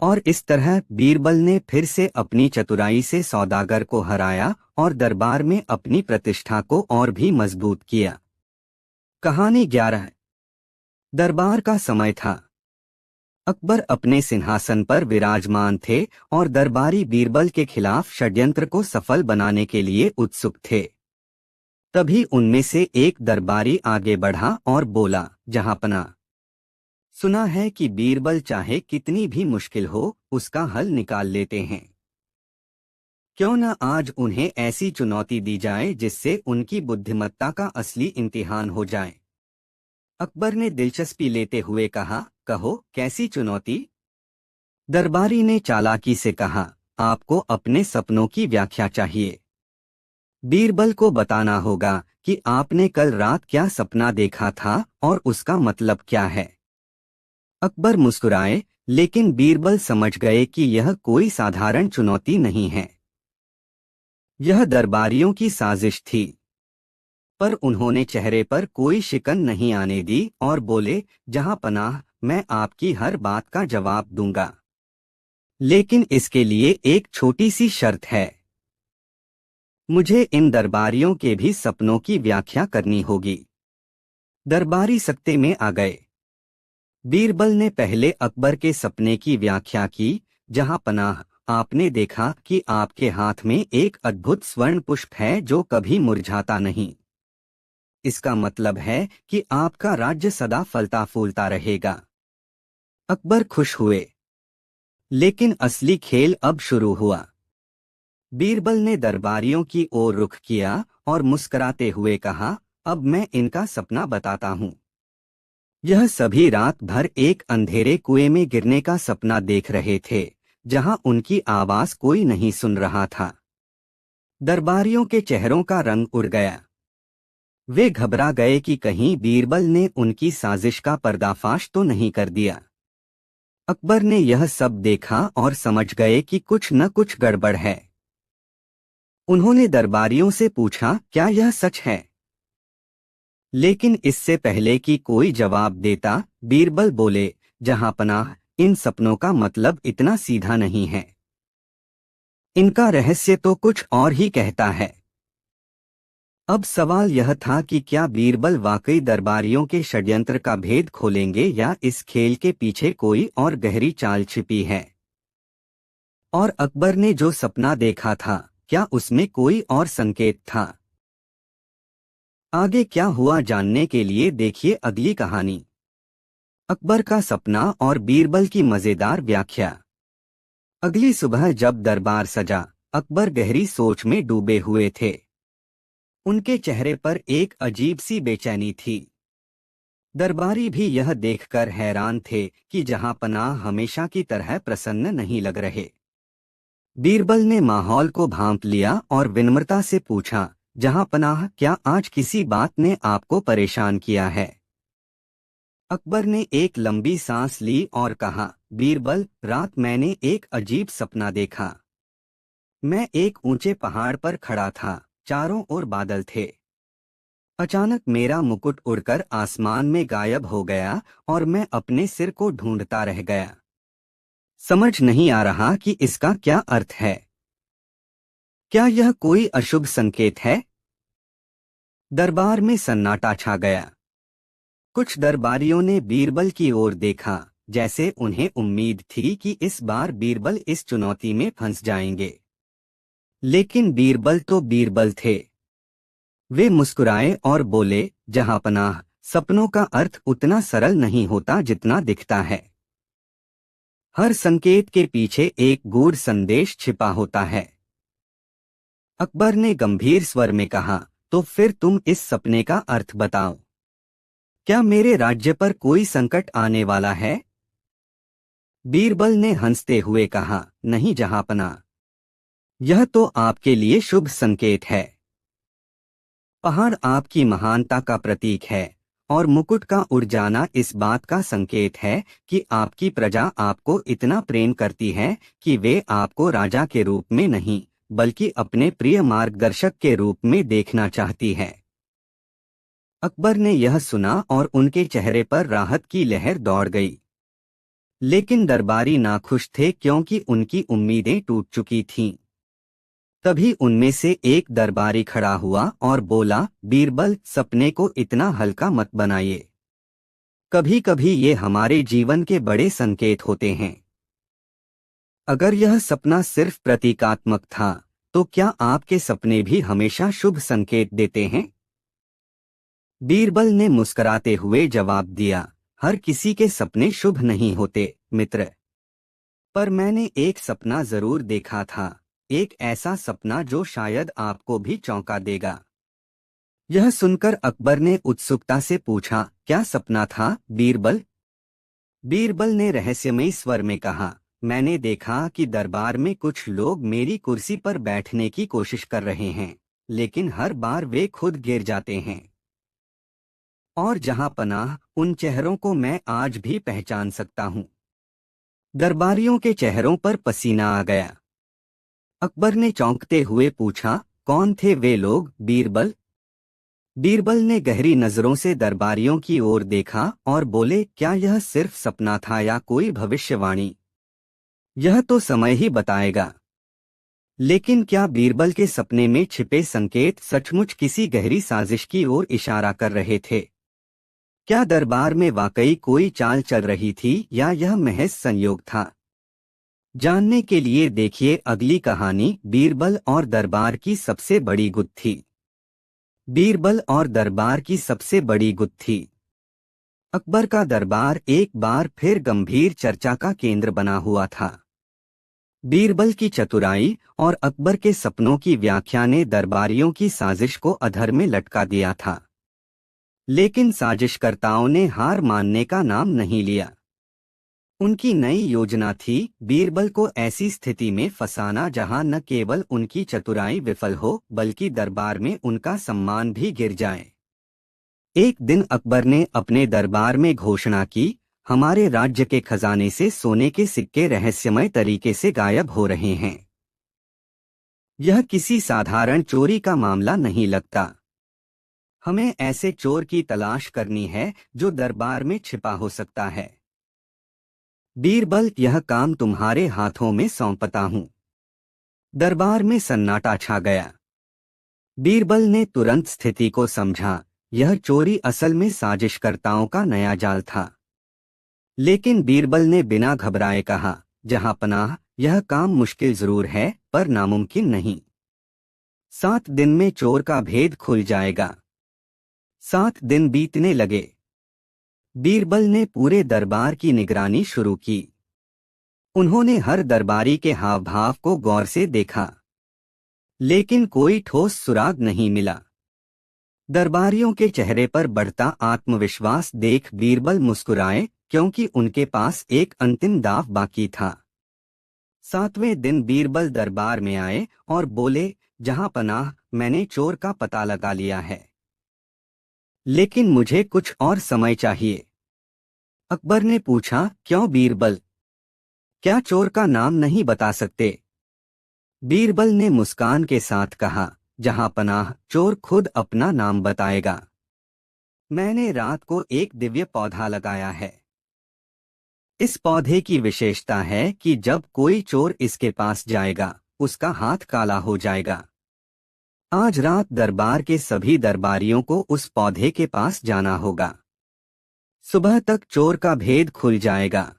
और इस तरह बीरबल ने फिर से अपनी चतुराई से सौदागर को हराया और दरबार में अपनी प्रतिष्ठा को और भी मजबूत किया। कहानी 11। दरबार का समय था। अकबर अपने सिंहासन पर विराजमान थे और दरबारी बीरबल के खिलाफ षड्यंत्र को सफल बनाने के लिए उत्सुक थे। तभी उनमें से एक दरबारी आगे बढ़ा और बोला, जहांपना, सुना है कि बीरबल चाहे कितनी भी मुश्किल हो, उसका हल निकाल लेते हैं। क्यों न आज उन्हें ऐसी चुनौती दी जाए जिससे उनकी बुद्धिमत्ता का असली इम्तिहान हो जाए। अकबर ने दिलचस्पी लेते हुए कहा, कहो, कैसी चुनौती? दरबारी ने चालाकी से कहा, आपको अपने सपनों की व्याख्या चाहिए। बीरबल को बताना होगा कि आपने कल रात क्या सपना देखा था और उसका मतलब क्या है। अकबर मुस्कुराए, लेकिन बीरबल समझ गए कि यह कोई साधारण चुनौती नहीं है। यह दरबारियों की साजिश थी। पर उन्होंने चेहरे पर कोई शिकन नहीं आने दी और बोले, जहां पनाह, मैं आपकी हर बात का जवाब दूंगा, लेकिन इसके लिए एक छोटी सी शर्त है। मुझे इन दरबारियों के भी सपनों की व्याख्या करनी होगी। दरबारी सत्ते में आ गए। बीरबल ने पहले अकबर के सपने की व्याख्या की, जहां पनाह, आपने देखा कि आपके हाथ में एक अद्भुत स्वर्ण पुष्प है जो कभी मुरझाता नहीं। इसका मतलब है कि आपका राज्य सदा फलता फूलता रहेगा। अकबर खुश हुए। लेकिन असली खेल अब शुरू हुआ। बीरबल ने दरबारियों की ओर रुख किया और मुस्कुराते हुए कहा, अब मैं इनका सपना बताता हूँ। यह सभी रात भर एक अंधेरे कुएं में गिरने का सपना देख रहे थे, जहां उनकी आवाज कोई नहीं सुन रहा था। दरबारियों के चेहरों का रंग उड़ गया। वे घबरा गए कि कहीं बीरबल ने उनकी साजिश का पर्दाफाश तो नहीं कर दिया। अकबर ने यह सब देखा और समझ गए कि कुछ न कुछ गड़बड़ है। उन्होंने दरबारियों से पूछा, क्या यह सच है? लेकिन इससे पहले कि कोई जवाब देता, बीरबल बोले, जहांपनाह, इन सपनों का मतलब इतना सीधा नहीं है। इनका रहस्य तो कुछ और ही कहता है। अब सवाल यह था कि क्या बीरबल वाकई दरबारियों के षड्यंत्र का भेद खोलेंगे या इस खेल के पीछे कोई और गहरी चाल छिपी है। और अकबर ने जो सपना देखा था, क्या उसमें कोई और संकेत था? आगे क्या हुआ जानने के लिए देखिए अगली कहानी। अकबर का सपना और बीरबल की मजेदार व्याख्या। अगली सुबह जब दरबार सजा, अकबर गहरी सोच में डूबे हुए थे। उनके चेहरे पर एक अजीब सी बेचैनी थी। दरबारी भी यह देखकर हैरान थे कि जहांपनाह हमेशा की तरह प्रसन्न नहीं लग रहे। बीरबल ने माहौल को भांप लिया और विनम्रता से पूछा, जहां पनाह, क्या आज किसी बात ने आपको परेशान किया है? अकबर ने एक लंबी सांस ली और कहा, बीरबल, रात मैंने एक अजीब सपना देखा। मैं एक ऊंचे पहाड़ पर खड़ा था, चारों ओर बादल थे। अचानक मेरा मुकुट उड़कर आसमान में गायब हो गया और मैं अपने सिर को ढूंढता रह गया। समझ नहीं आ रहा कि इसका क्या अर्थ है। क्या यह कोई अशुभ संकेत है? दरबार में सन्नाटा छा गया। कुछ दरबारियों ने बीरबल की ओर देखा, जैसे उन्हें उम्मीद थी कि इस बार बीरबल इस चुनौती में फंस जाएंगे। लेकिन बीरबल तो बीरबल थे। वे मुस्कुराए और बोले, जहांपनाह, सपनों का अर्थ उतना सरल नहीं होता जितना दिखता है। हर संकेत के पीछे एक गूढ़ संदेश छिपा होता है। अकबर ने गंभीर स्वर में कहा, तो फिर तुम इस सपने का अर्थ बताओ। क्या मेरे राज्य पर कोई संकट आने वाला है? बीरबल ने हंसते हुए कहा, नहीं जहांपनाह, यह तो आपके लिए शुभ संकेत है। पहाड़ आपकी महानता का प्रतीक है और मुकुट का उड़ जाना इस बात का संकेत है कि आपकी प्रजा आपको इतना प्रेम करती है कि वे आपको राजा के रूप में नहीं, बल्कि अपने प्रिय मार्गदर्शक के रूप में देखना चाहती है। अकबर ने यह सुना और उनके चेहरे पर राहत की लहर दौड़ गई। लेकिन दरबारी नाखुश थे क्योंकि उनकी उम्मीदें टूट चुकी थीं। तभी उनमें से एक दरबारी खड़ा हुआ और बोला, बीरबल, सपने को इतना हल्का मत बनाइए। कभी कभी ये हमारे जीवन के बड़े संकेत होते हैं। अगर यह सपना सिर्फ प्रतीकात्मक था, तो क्या आपके सपने भी हमेशा शुभ संकेत देते हैं? बीरबल ने मुस्कुराते हुए जवाब दिया, हर किसी के सपने शुभ नहीं होते, मित्र। पर मैंने एक सपना जरूर देखा था, एक ऐसा सपना जो शायद आपको भी चौंका देगा। यह सुनकर अकबर ने उत्सुकता से पूछा, क्या सपना था, बीरबल? बीरबल ने रहस्यमयी स्वर में कहा, मैंने देखा कि दरबार में कुछ लोग मेरी कुर्सी पर बैठने की कोशिश कर रहे हैं, लेकिन हर बार वे खुद गिर जाते हैं। और जहांपनाह, उन चेहरों को मैं आज भी पहचान सकता हूँ। दरबारियों के चेहरों पर पसीना आ गया। अकबर ने चौंकते हुए पूछा, कौन थे वे लोग, बीरबल? बीरबल ने गहरी नजरों से दरबारियों की ओर देखा और बोले, क्या यह सिर्फ सपना था या कोई भविष्यवाणी? यह तो समय ही बताएगा। लेकिन क्या बीरबल के सपने में छिपे संकेत सचमुच किसी गहरी साजिश की ओर इशारा कर रहे थे? क्या दरबार में वाकई कोई चाल चल रही थी या यह महज संयोग था? जानने के लिए देखिए अगली कहानी, बीरबल और दरबार की सबसे बड़ी गुत्थी। बीरबल और दरबार की सबसे बड़ी गुत्थी। अकबर का दरबार एक बार फिर गंभीर चर्चा का केंद्र बना हुआ था। बीरबल की चतुराई और अकबर के सपनों की व्याख्या ने दरबारियों की साजिश को अधर में लटका दिया था। लेकिन साजिशकर्ताओं ने हार मानने का नाम नहीं लिया। उनकी नई योजना थी बीरबल को ऐसी स्थिति में फंसाना जहां न केवल उनकी चतुराई विफल हो, बल्कि दरबार में उनका सम्मान भी गिर जाए। एक दिन अकबर ने अपने दरबार में घोषणा की, हमारे राज्य के खजाने से सोने के सिक्के रहस्यमय तरीके से गायब हो रहे हैं। यह किसी साधारण चोरी का मामला नहीं लगता। हमें ऐसे चोर की तलाश करनी है जो दरबार में छिपा हो सकता है। बीरबल, यह काम तुम्हारे हाथों में सौंपता हूं। दरबार में सन्नाटा छा गया। बीरबल ने तुरंत स्थिति को समझा, यह चोरी असल में साजिशकर्ताओं का नया जाल था। लेकिन बीरबल ने बिना घबराए कहा, जहांपनाह, यह काम मुश्किल जरूर है पर नामुमकिन नहीं। 7 दिन में चोर का भेद खुल जाएगा। 7 दिन बीतने लगे। बीरबल ने पूरे दरबार की निगरानी शुरू की। उन्होंने हर दरबारी के हाव भाव को गौर से देखा, लेकिन कोई ठोस सुराग नहीं मिला। दरबारियों के चेहरे पर बढ़ता आत्मविश्वास देख बीरबल मुस्कुराए, क्योंकि उनके पास एक अंतिम दाव बाकी था। 7वें दिन बीरबल दरबार में आए और बोले, जहांपनाह, मैंने चोर का पता लगा लिया है, लेकिन मुझे कुछ और समय चाहिए। अकबर ने पूछा, क्यों बीरबल? क्या चोर का नाम नहीं बता सकते? बीरबल ने मुस्कान के साथ कहा, जहां पनाह, चोर खुद अपना नाम बताएगा। मैंने रात को एक दिव्य पौधा लगाया है। इस पौधे की विशेषता है कि जब कोई चोर इसके पास जाएगा, उसका हाथ काला हो जाएगा। आज रात दरबार के सभी दरबारियों को उस पौधे के पास जाना होगा। सुबह तक चोर का भेद खुल जाएगा।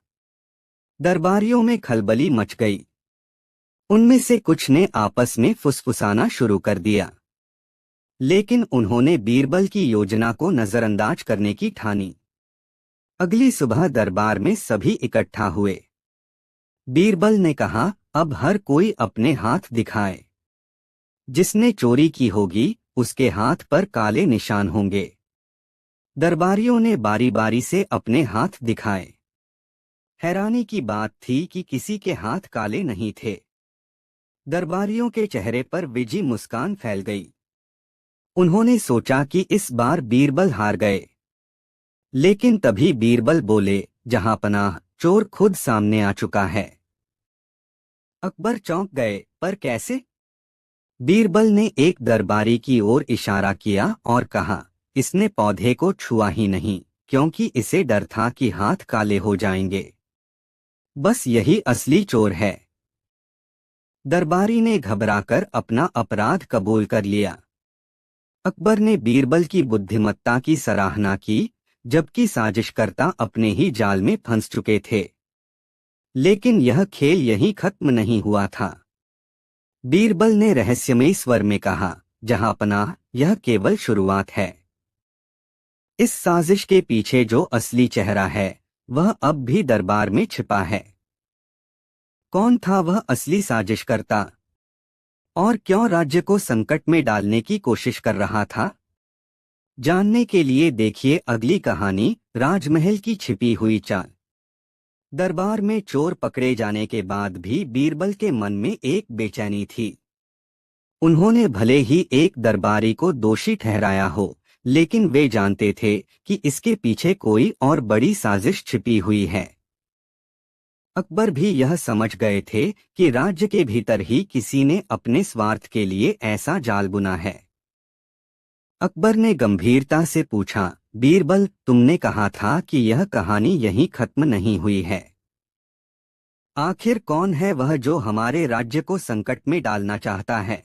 दरबारियों में खलबली मच गई। उनमें से कुछ ने आपस में फुसफुसाना शुरू कर दिया, लेकिन उन्होंने बीरबल की योजना को नजरअंदाज करने की ठानी। अगली सुबह दरबार में सभी इकट्ठा हुए। बीरबल ने कहा, अब हर कोई अपने हाथ दिखाए। जिसने चोरी की होगी, उसके हाथ पर काले निशान होंगे। दरबारियों ने बारी बारी से अपने हाथ दिखाए। हैरानी की बात थी कि किसी के हाथ काले नहीं थे। दरबारियों के चेहरे पर विजी मुस्कान फैल गई। उन्होंने सोचा कि इस बार बीरबल हार गए। लेकिन तभी बीरबल बोले, जहां पनाह, चोर खुद सामने आ चुका है। अकबर चौंक गए, पर कैसे? बीरबल ने एक दरबारी की ओर इशारा किया और कहा, इसने पौधे को छुआ ही नहीं, क्योंकि इसे डर था कि हाथ काले हो जाएंगे। बस यही असली चोर है। दरबारी ने घबराकर अपना अपराध कबूल कर लिया। अकबर ने बीरबल की बुद्धिमत्ता की सराहना की, जबकि साजिशकर्ता अपने ही जाल में फंस चुके थे। लेकिन यह खेल यहीं खत्म नहीं हुआ था। बीरबल ने रहस्यमयी स्वर में कहा, जहां पनाह, यह केवल शुरुआत है। इस साजिश के पीछे जो असली चेहरा है, वह अब भी दरबार में छिपा है। कौन था वह असली साजिशकर्ता? और क्यों राज्य को संकट में डालने की कोशिश कर रहा था? जानने के लिए देखिए अगली कहानी, राजमहल की छिपी हुई चाल। दरबार में चोर पकड़े जाने के बाद भी बीरबल के मन में एक बेचैनी थी। उन्होंने भले ही एक दरबारी को दोषी ठहराया हो, लेकिन वे जानते थे कि इसके पीछे कोई और बड़ी साजिश छिपी हुई है। अकबर भी यह समझ गए थे कि राज्य के भीतर ही किसी ने अपने स्वार्थ के लिए ऐसा जाल बुना है। अकबर ने गंभीरता से पूछा, बीरबल, तुमने कहा था कि यह कहानी यहीं खत्म नहीं हुई है। आखिर कौन है वह जो हमारे राज्य को संकट में डालना चाहता है?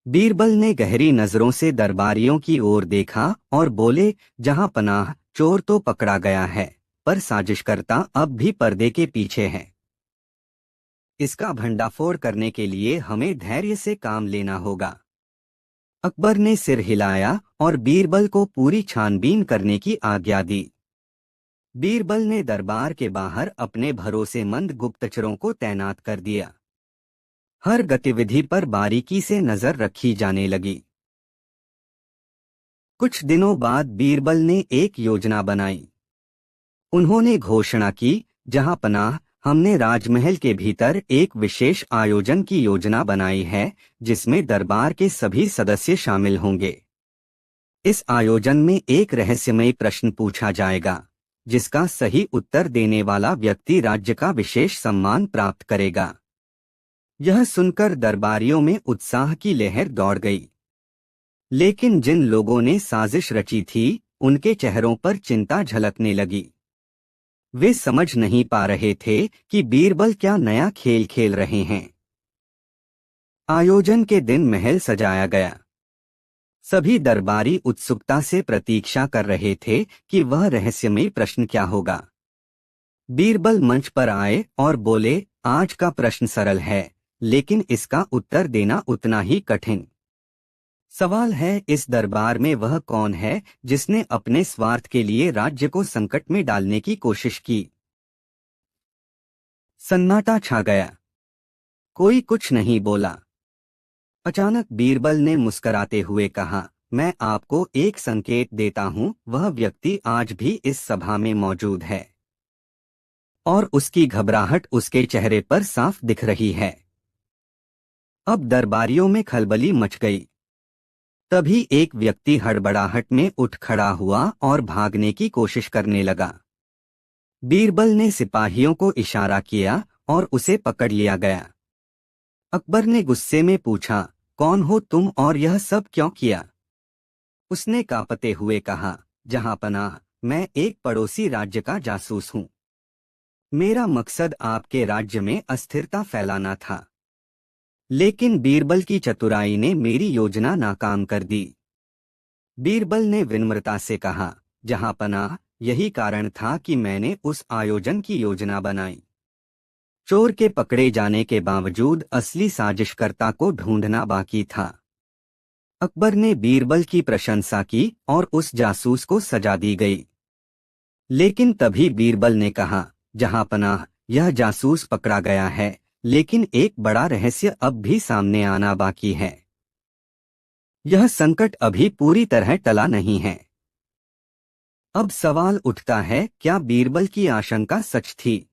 बीरबल ने गहरी नजरों से दरबारियों की ओर देखा और बोले, जहां पनाह, चोर तो पकड़ा गया है, पर साजिशकर्ता अब भी पर्दे के पीछे है। इसका भंडाफोड़ करने के लिए हमें धैर्य से काम लेना होगा। अकबर ने सिर हिलाया और बीरबल को पूरी छानबीन करने की आज्ञा दी। बीरबल ने दरबार के बाहर अपने भरोसेमंद गुप्तचरों को तैनात कर दिया। हर गतिविधि पर बारीकी से नजर रखी जाने लगी। कुछ दिनों बाद बीरबल ने एक योजना बनाई। उन्होंने घोषणा की, जहां पनाह, हमने राजमहल के भीतर एक विशेष आयोजन की योजना बनाई है, जिसमें दरबार के सभी सदस्य शामिल होंगे। इस आयोजन में एक रहस्यमय प्रश्न पूछा जाएगा, जिसका सही उत्तर देने वाला व्यक्ति राज्य का विशेष सम्मान प्राप्त करेगा। यह सुनकर दरबारियों में उत्साह की लहर दौड़ गई। लेकिन जिन लोगों ने साजिश रची थी, उनके चेहरों पर चिंता झलकने लगी। वे समझ नहीं पा रहे थे कि बीरबल क्या नया खेल खेल रहे हैं। आयोजन के दिन महल सजाया गया। सभी दरबारी उत्सुकता से प्रतीक्षा कर रहे थे कि वह रहस्यमय प्रश्न क्या होगा। बीरबल मंच पर आए और बोले, आज का प्रश्न सरल है, लेकिन इसका उत्तर देना उतना ही कठिन। सवाल है, इस दरबार में वह कौन है जिसने अपने स्वार्थ के लिए राज्य को संकट में डालने की कोशिश की? सन्नाटा छा गया। कोई कुछ नहीं बोला। अचानक बीरबल ने मुस्कराते हुए कहा, मैं आपको एक संकेत देता हूं, वह व्यक्ति आज भी इस सभा में मौजूद है। और उसकी घबराहट उसके चेहरे पर साफ दिख रही है। अब दरबारियों में खलबली मच गई। तभी एक व्यक्ति हड़बड़ाहट में उठ खड़ा हुआ और भागने की कोशिश करने लगा। बीरबल ने सिपाहियों को इशारा किया और उसे पकड़ लिया गया। अकबर ने गुस्से में पूछा, कौन हो तुम और यह सब क्यों किया? उसने कांपते हुए कहा, जहांपनाह, मैं एक पड़ोसी राज्य का जासूस हूँ। मेरा मकसद आपके राज्य में अस्थिरता फैलाना था, लेकिन बीरबल की चतुराई ने मेरी योजना नाकाम कर दी। बीरबल ने विनम्रता से कहा, जहांपनाह, यही कारण था कि मैंने उस आयोजन की योजना बनाई। चोर के पकड़े जाने के बावजूद असली साजिशकर्ता को ढूंढना बाकी था। अकबर ने बीरबल की प्रशंसा की और उस जासूस को सजा दी गई। लेकिन तभी बीरबल ने कहा, जहांपनाह, यह जासूस पकड़ा गया है, लेकिन एक बड़ा रहस्य अब भी सामने आना बाकी है। यह संकट अभी पूरी तरह टला नहीं है। अब सवाल उठता है, क्या बीरबल की आशंका सच थी?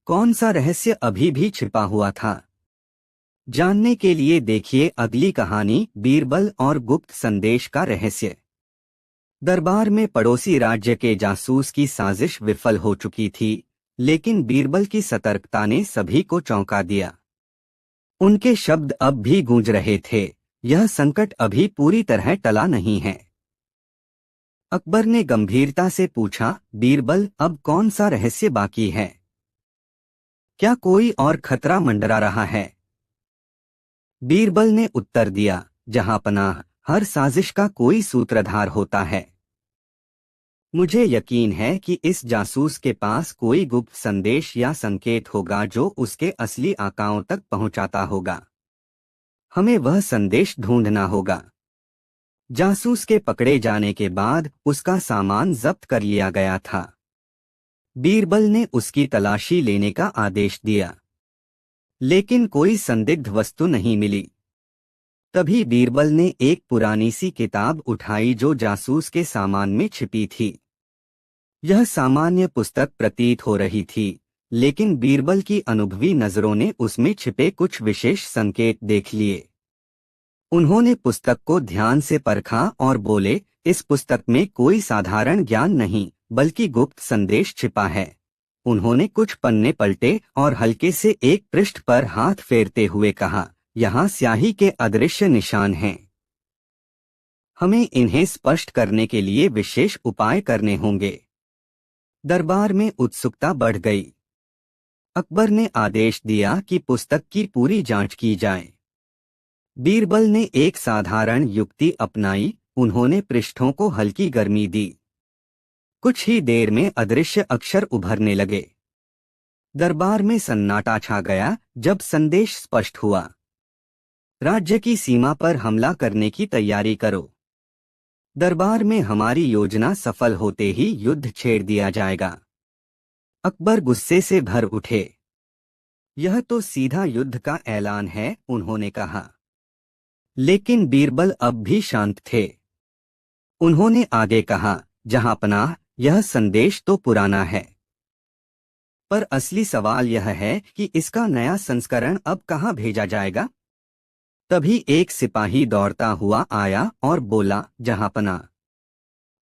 कौन सा रहस्य अभी भी छिपा हुआ था? जानने के लिए देखिए अगली कहानी, बीरबल और गुप्त संदेश का रहस्य। दरबार में पड़ोसी राज्य के जासूस की साजिश विफल हो चुकी थी, लेकिन बीरबल की सतर्कता ने सभी को चौंका दिया। उनके शब्द अब भी गूंज रहे थे, यह संकट अभी पूरी तरह टला नहीं है। अकबर ने गंभीरता से पूछा, बीरबल, अब कौन सा रहस्य बाकी है? क्या कोई और खतरा मंडरा रहा है? बीरबल ने उत्तर दिया, जहांपनाह, हर साजिश का कोई सूत्रधार होता है। मुझे यकीन है कि इस जासूस के पास कोई गुप्त संदेश या संकेत होगा जो उसके असली आकाओं तक पहुंचाता होगा। हमें वह संदेश ढूंढना होगा। जासूस के पकड़े जाने के बाद उसका सामान जब्त कर लिया गया था। बीरबल ने उसकी तलाशी लेने का आदेश दिया, लेकिन कोई संदिग्ध वस्तु नहीं मिली। तभी बीरबल ने एक पुरानी सी किताब उठाई जो जासूस के सामान में छिपी थी। यह सामान्य पुस्तक प्रतीत हो रही थी, लेकिन बीरबल की अनुभवी नजरों ने उसमें छिपे कुछ विशेष संकेत देख लिए। उन्होंने पुस्तक को ध्यान से परखा और बोले, इस पुस्तक में कोई साधारण ज्ञान नहीं, बल्कि गुप्त संदेश छिपा है। उन्होंने कुछ पन्ने पलटे और हल्के से एक पृष्ठ पर हाथ फेरते हुए कहा, यहाँ स्याही के अदृश्य निशान हैं। हमें इन्हें स्पष्ट करने के लिए विशेष उपाय करने होंगे। दरबार में उत्सुकता बढ़ गई। अकबर ने आदेश दिया कि पुस्तक की पूरी जांच की जाए। बीरबल ने एक साधारण युक्ति अपनाई, उन्होंने पृष्ठों को हल्की गर्मी दी। कुछ ही देर में अदृश्य अक्षर उभरने लगे। दरबार में सन्नाटा छा गया जब संदेश स्पष्ट हुआ। राज्य की सीमा पर हमला करने की तैयारी करो। दरबार में हमारी योजना सफल होते ही युद्ध छेड़ दिया जाएगा। अकबर गुस्से से भर उठे। यह तो सीधा युद्ध का ऐलान है, उन्होंने कहा। लेकिन बीरबल अब भी शांत थे। उन्होंने आगे कहा, जहांपनाह, यह संदेश तो पुराना है, पर असली सवाल यह है कि इसका नया संस्करण अब कहाँ भेजा जाएगा? तभी एक सिपाही दौड़ता हुआ आया और बोला, जहांपनाह,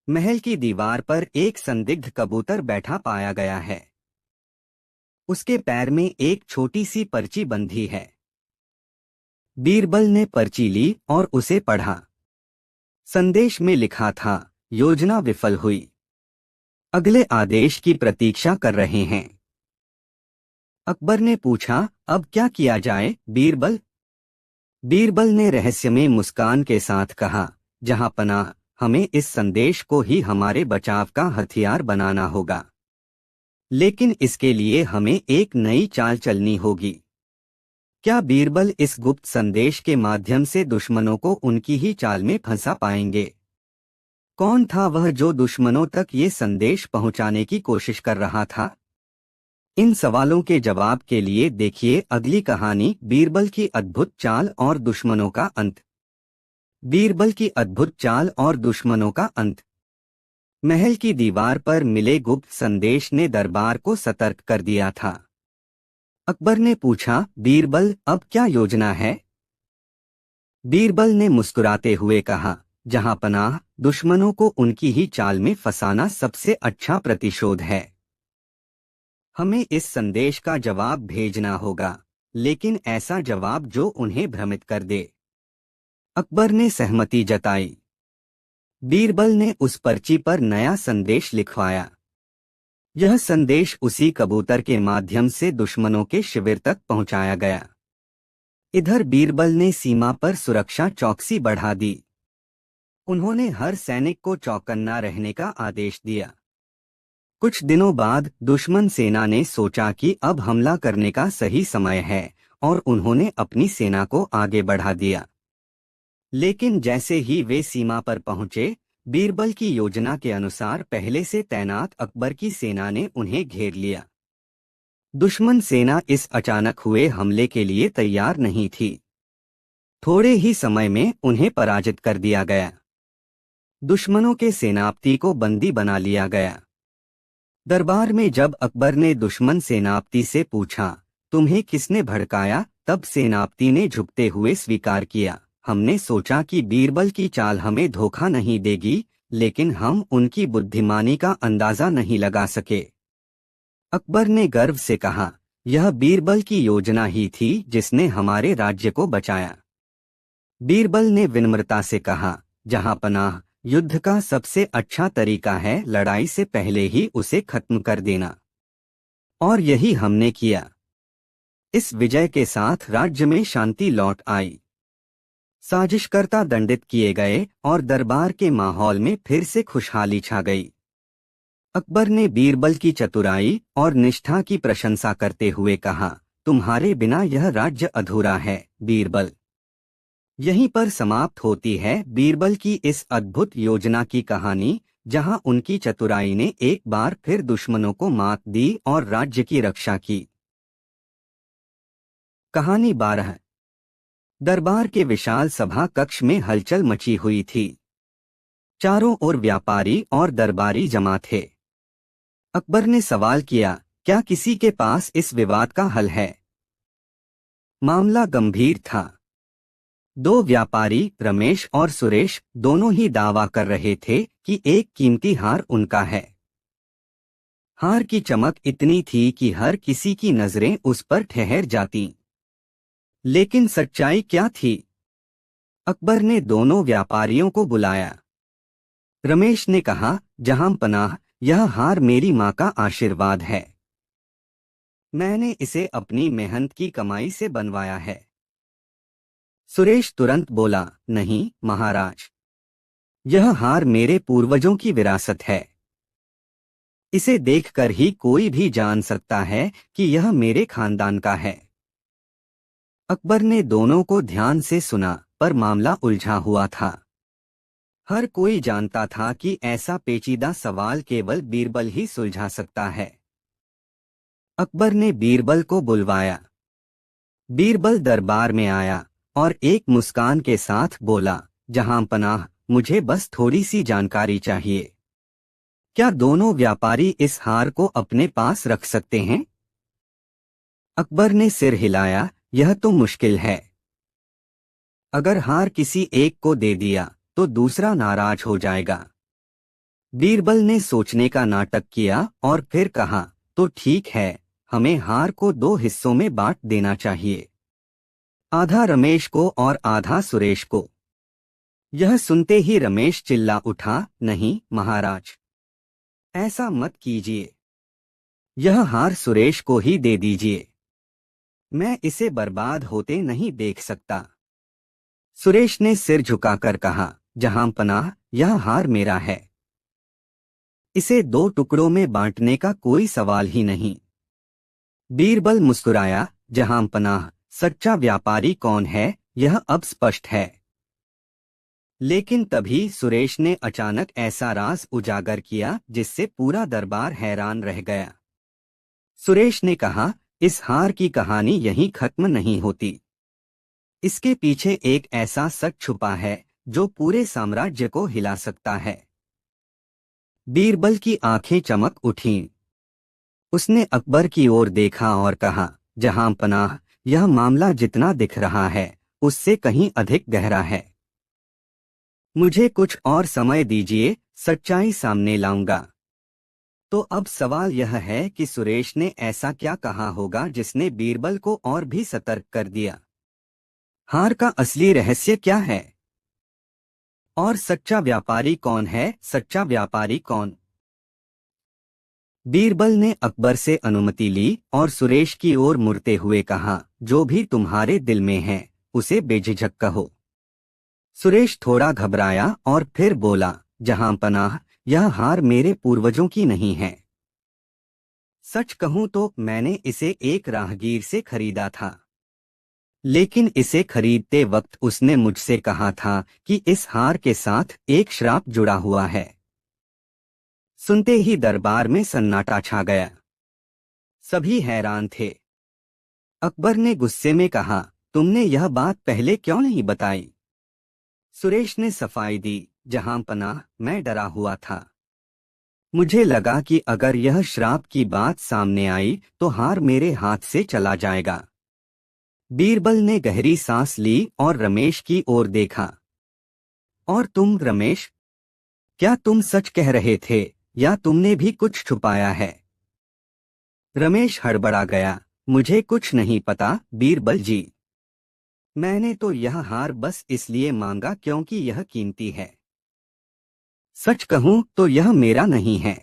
महल की दीवार पर एक संदिग्ध कबूतर बैठा पाया गया है। उसके पैर में एक छोटी सी पर्ची बंधी है। बीरबल ने पर्ची ली और उसे पढ़ा। संदेश में लिखा था, योजना विफल हुई, अगले आदेश की प्रतीक्षा कर रहे हैं। अकबर ने पूछा, अब क्या किया जाए बीरबल? बीरबल ने रहस्यमय मुस्कान के साथ कहा, जहांपनाह, हमें इस संदेश को ही हमारे बचाव का हथियार बनाना होगा। लेकिन इसके लिए हमें एक नई चाल चलनी होगी। क्या बीरबल इस गुप्त संदेश के माध्यम से दुश्मनों को उनकी ही चाल में फंसा पाएंगे? कौन था वह जो दुश्मनों तक ये संदेश पहुंचाने की कोशिश कर रहा था? इन सवालों के जवाब के लिए देखिए अगली कहानी, बीरबल की अद्भुत चाल और दुश्मनों का अंत। बीरबल की अद्भुत चाल और दुश्मनों का अंत। महल की दीवार पर मिले गुप्त संदेश ने दरबार को सतर्क कर दिया था। अकबर ने पूछा, बीरबल, अब क्या योजना है? बीरबल ने मुस्कुराते हुए कहा, जहां पनाह, दुश्मनों को उनकी ही चाल में फंसाना सबसे अच्छा प्रतिशोध है। हमें इस संदेश का जवाब भेजना होगा, लेकिन ऐसा जवाब जो उन्हें भ्रमित कर दे। अकबर ने सहमति जताई। बीरबल ने उस पर्ची पर नया संदेश लिखवाया। यह संदेश उसी कबूतर के माध्यम से दुश्मनों के शिविर तक पहुंचाया गया। इधर बीरबल ने सीमा पर सुरक्षा चौकसी बढ़ा दी। उन्होंने हर सैनिक को चौकन्ना रहने का आदेश दिया। कुछ दिनों बाद दुश्मन सेना ने सोचा कि अब हमला करने का सही समय है और उन्होंने अपनी सेना को आगे बढ़ा दिया। लेकिन जैसे ही वे सीमा पर पहुंचे, बीरबल की योजना के अनुसार पहले से तैनात अकबर की सेना ने उन्हें घेर लिया। दुश्मन सेना इस अचानक हुए हमले के लिए तैयार नहीं थी। थोड़े ही समय में उन्हें पराजित कर दिया गया। दुश्मनों के सेनापति को बंदी बना लिया गया। दरबार में जब अकबर ने दुश्मन सेनापति से पूछा, तुम्हें किसने भड़काया, तब सेनापति ने झुकते हुए स्वीकार किया, हमने सोचा कि बीरबल की चाल हमें धोखा नहीं देगी, लेकिन हम उनकी बुद्धिमानी का अंदाजा नहीं लगा सके। अकबर ने गर्व से कहा, यह बीरबल की योजना ही थी जिसने हमारे राज्य को बचाया। बीरबल ने विनम्रता से कहा, जहां पनाह, युद्ध का सबसे अच्छा तरीका है लड़ाई से पहले ही उसे खत्म कर देना। और यही हमने किया। इस विजय के साथ राज्य में शांति लौट आई। साजिशकर्ता दंडित किए गए और दरबार के माहौल में फिर से खुशहाली छा गई। अकबर ने बीरबल की चतुराई और निष्ठा की प्रशंसा करते हुए कहा, तुम्हारे बिना यह राज्य अधूरा है बीरबल। यहीं पर समाप्त होती है बीरबल की इस अद्भुत योजना की कहानी, जहां उनकी चतुराई ने एक बार फिर दुश्मनों को मात दी और राज्य की रक्षा की। कहानी 12। दरबार के विशाल सभा कक्ष में हलचल मची हुई थी। चारों ओर व्यापारी और दरबारी जमा थे। अकबर ने सवाल किया, क्या किसी के पास इस विवाद का हल है? मामला गंभीर था। दो व्यापारी, रमेश और सुरेश, दोनों ही दावा कर रहे थे कि एक कीमती हार उनका है। हार की चमक इतनी थी कि हर किसी की नजरें उस पर ठहर जातीं। लेकिन सच्चाई क्या थी? अकबर ने दोनों व्यापारियों को बुलाया। रमेश ने कहा, जहां पनाह, यह हार मेरी मां का आशीर्वाद है। मैंने इसे अपनी मेहनत की कमाई से बनवाया है। सुरेश तुरंत बोला, नहीं महाराज, यह हार मेरे पूर्वजों की विरासत है। इसे देखकर ही कोई भी जान सकता है कि यह मेरे खानदान का है। अकबर ने दोनों को ध्यान से सुना, पर मामला उलझा हुआ था। हर कोई जानता था कि ऐसा पेचीदा सवाल केवल बीरबल ही सुलझा सकता है। अकबर ने बीरबल को बुलवाया। बीरबल दरबार में आया और एक मुस्कान के साथ बोला, जहां पनाह, मुझे बस थोड़ी सी जानकारी चाहिए। क्या दोनों व्यापारी इस हार को अपने पास रख सकते हैं? अकबर ने सिर हिलाया, यह तो मुश्किल है। अगर हार किसी एक को दे दिया तो दूसरा नाराज हो जाएगा। बीरबल ने सोचने का नाटक किया और फिर कहा, तो ठीक है, हमें हार को 2 हिस्सों में बांट देना चाहिए, आधा रमेश को और आधा सुरेश को। यह सुनते ही रमेश चिल्ला उठा, नहीं महाराज, ऐसा मत कीजिए। यह हार सुरेश को ही दे दीजिए। मैं इसे बर्बाद होते नहीं देख सकता। सुरेश ने सिर झुकाकर कहा, जहां पनाह, यह हार मेरा है। इसे 2 टुकड़ों में बांटने का कोई सवाल ही नहीं। बीरबल मुस्कुराया, जहां पनाह, सच्चा व्यापारी कौन है, यह अब स्पष्ट है। लेकिन तभी सुरेश ने अचानक ऐसा राज उजागर किया जिससे पूरा दरबार हैरान रह गया। सुरेश ने कहा, इस हार की कहानी यहीं खत्म नहीं होती। इसके पीछे एक ऐसा सच छुपा है जो पूरे साम्राज्य को हिला सकता है। बीरबल की आंखें चमक उठीं। उसने अकबर की ओर देखा और कहा, जहां पनाह, यह मामला जितना दिख रहा है उससे कहीं अधिक गहरा है। मुझे कुछ और समय दीजिए, सच्चाई सामने लाऊंगा। तो अब सवाल यह है कि सुरेश ने ऐसा क्या कहा होगा जिसने बीरबल को और भी सतर्क कर दिया। हार का असली रहस्य क्या है? और सच्चा व्यापारी कौन है? सच्चा व्यापारी कौन? बीरबल ने अकबर से अनुमति ली और सुरेश की ओर मुड़ते हुए कहा, जो भी तुम्हारे दिल में है उसे बेझिझक कहो। सुरेश थोड़ा घबराया और फिर बोला, जहां पनाह, यह हार मेरे पूर्वजों की नहीं है। सच कहूं तो मैंने इसे एक राहगीर से खरीदा था, लेकिन इसे खरीदते वक्त उसने मुझसे कहा था कि इस हार के साथ एक श्राप जुड़ा हुआ है। सुनते ही दरबार में सन्नाटा छा गया। सभी हैरान थे। अकबर ने गुस्से में कहा, तुमने यह बात पहले क्यों नहीं बताई? सुरेश ने सफाई दी, जहां पनाह, मैं डरा हुआ था। मुझे लगा कि अगर यह श्राप की बात सामने आई तो हार मेरे हाथ से चला जाएगा। बीरबल ने गहरी सांस ली और रमेश की ओर देखा। और तुम रमेश, क्या तुम सच कह रहे थे या तुमने भी कुछ छुपाया है? रमेश हड़बड़ा गया, मुझे कुछ नहीं पता बीरबल जी। मैंने तो यह हार बस इसलिए मांगा क्योंकि यह कीमती है। सच कहूं तो यह मेरा नहीं है।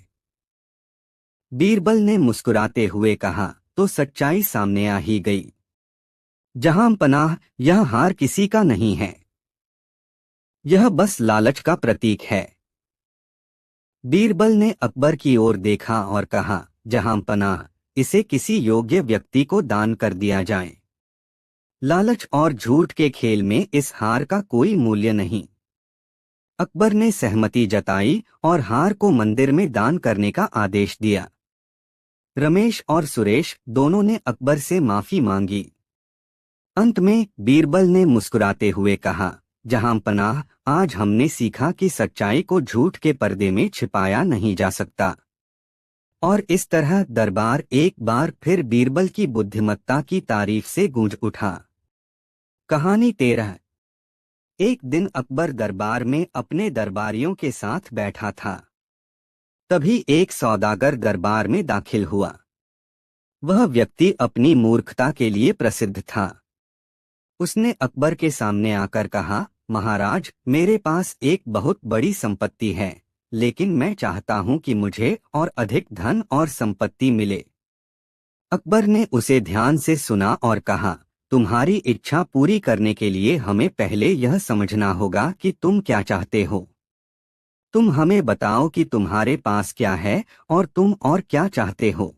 बीरबल ने मुस्कुराते हुए कहा, तो सच्चाई सामने आ ही गई। जहां पनाह, यह हार किसी का नहीं है। यह बस लालच का प्रतीक है। बीरबल ने अकबर की ओर देखा और कहा, जहां पनाह, इसे किसी योग्य व्यक्ति को दान कर दिया जाए। लालच और झूठ के खेल में इस हार का कोई मूल्य नहीं। अकबर ने सहमति जताई और हार को मंदिर में दान करने का आदेश दिया। रमेश और सुरेश दोनों ने अकबर से माफी मांगी। अंत में बीरबल ने मुस्कुराते हुए कहा, जहां पनाह, आज हमने सीखा कि सच्चाई को झूठ के पर्दे में छिपाया नहीं जा सकता। और इस तरह दरबार एक बार फिर बीरबल की बुद्धिमत्ता की तारीफ से गूंज उठा। कहानी 13। एक दिन अकबर दरबार में अपने दरबारियों के साथ बैठा था। तभी एक सौदागर दरबार में दाखिल हुआ। वह व्यक्ति अपनी मूर्खता के लिए प्रसिद्ध था। उसने अकबर के सामने आकर कहा, महाराज, मेरे पास एक बहुत बड़ी संपत्ति है, लेकिन मैं चाहता हूं कि मुझे और अधिक धन और संपत्ति मिले। अकबर ने उसे ध्यान से सुना और कहा, तुम्हारी इच्छा पूरी करने के लिए हमें पहले यह समझना होगा कि तुम क्या चाहते हो। तुम हमें बताओ कि तुम्हारे पास क्या है और तुम और क्या चाहते हो।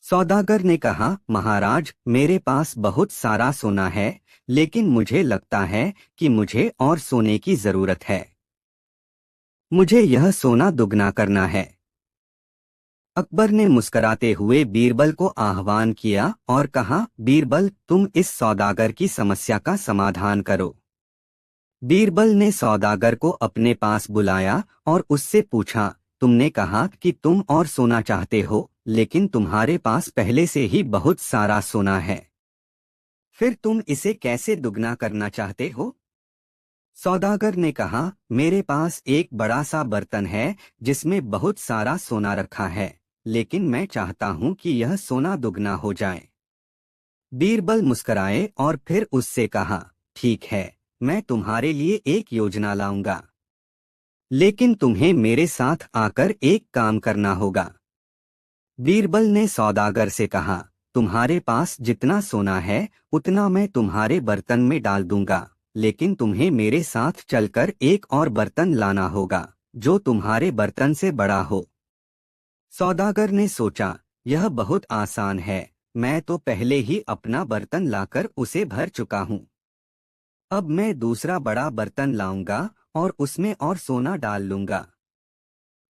सौदागर ने कहा, महाराज, मेरे पास बहुत सारा सोना है, लेकिन मुझे लगता है कि मुझे और सोने की जरूरत है। मुझे यह सोना दुगना करना है। अकबर ने मुस्कराते हुए बीरबल को आह्वान किया और कहा, बीरबल, तुम इस सौदागर की समस्या का समाधान करो। बीरबल ने सौदागर को अपने पास बुलाया और उससे पूछा, तुमने कहा कि तुम और सोना चाहते हो, लेकिन तुम्हारे पास पहले से ही बहुत सारा सोना है। फिर तुम इसे कैसे दुगना करना चाहते हो? सौदागर ने कहा, मेरे पास एक बड़ा सा बर्तन है जिसमें बहुत सारा सोना रखा है, लेकिन मैं चाहता हूं कि यह सोना दुगना हो जाए। बीरबल मुस्कराए और फिर उससे कहा, ठीक है, मैं तुम्हारे लिए एक योजना लाऊंगा, लेकिन तुम्हें मेरे साथ आकर एक काम करना होगा। बीरबल ने सौदागर से कहा, तुम्हारे पास जितना सोना है उतना मैं तुम्हारे बर्तन में डाल दूंगा, लेकिन तुम्हें मेरे साथ चलकर एक और बर्तन लाना होगा जो तुम्हारे बर्तन से बड़ा हो। सौदागर ने सोचा, यह बहुत आसान है, मैं तो पहले ही अपना बर्तन लाकर उसे भर चुका हूँ। अब मैं दूसरा बड़ा बर्तन लाऊंगा और उसमें और सोना डाल लूंगा।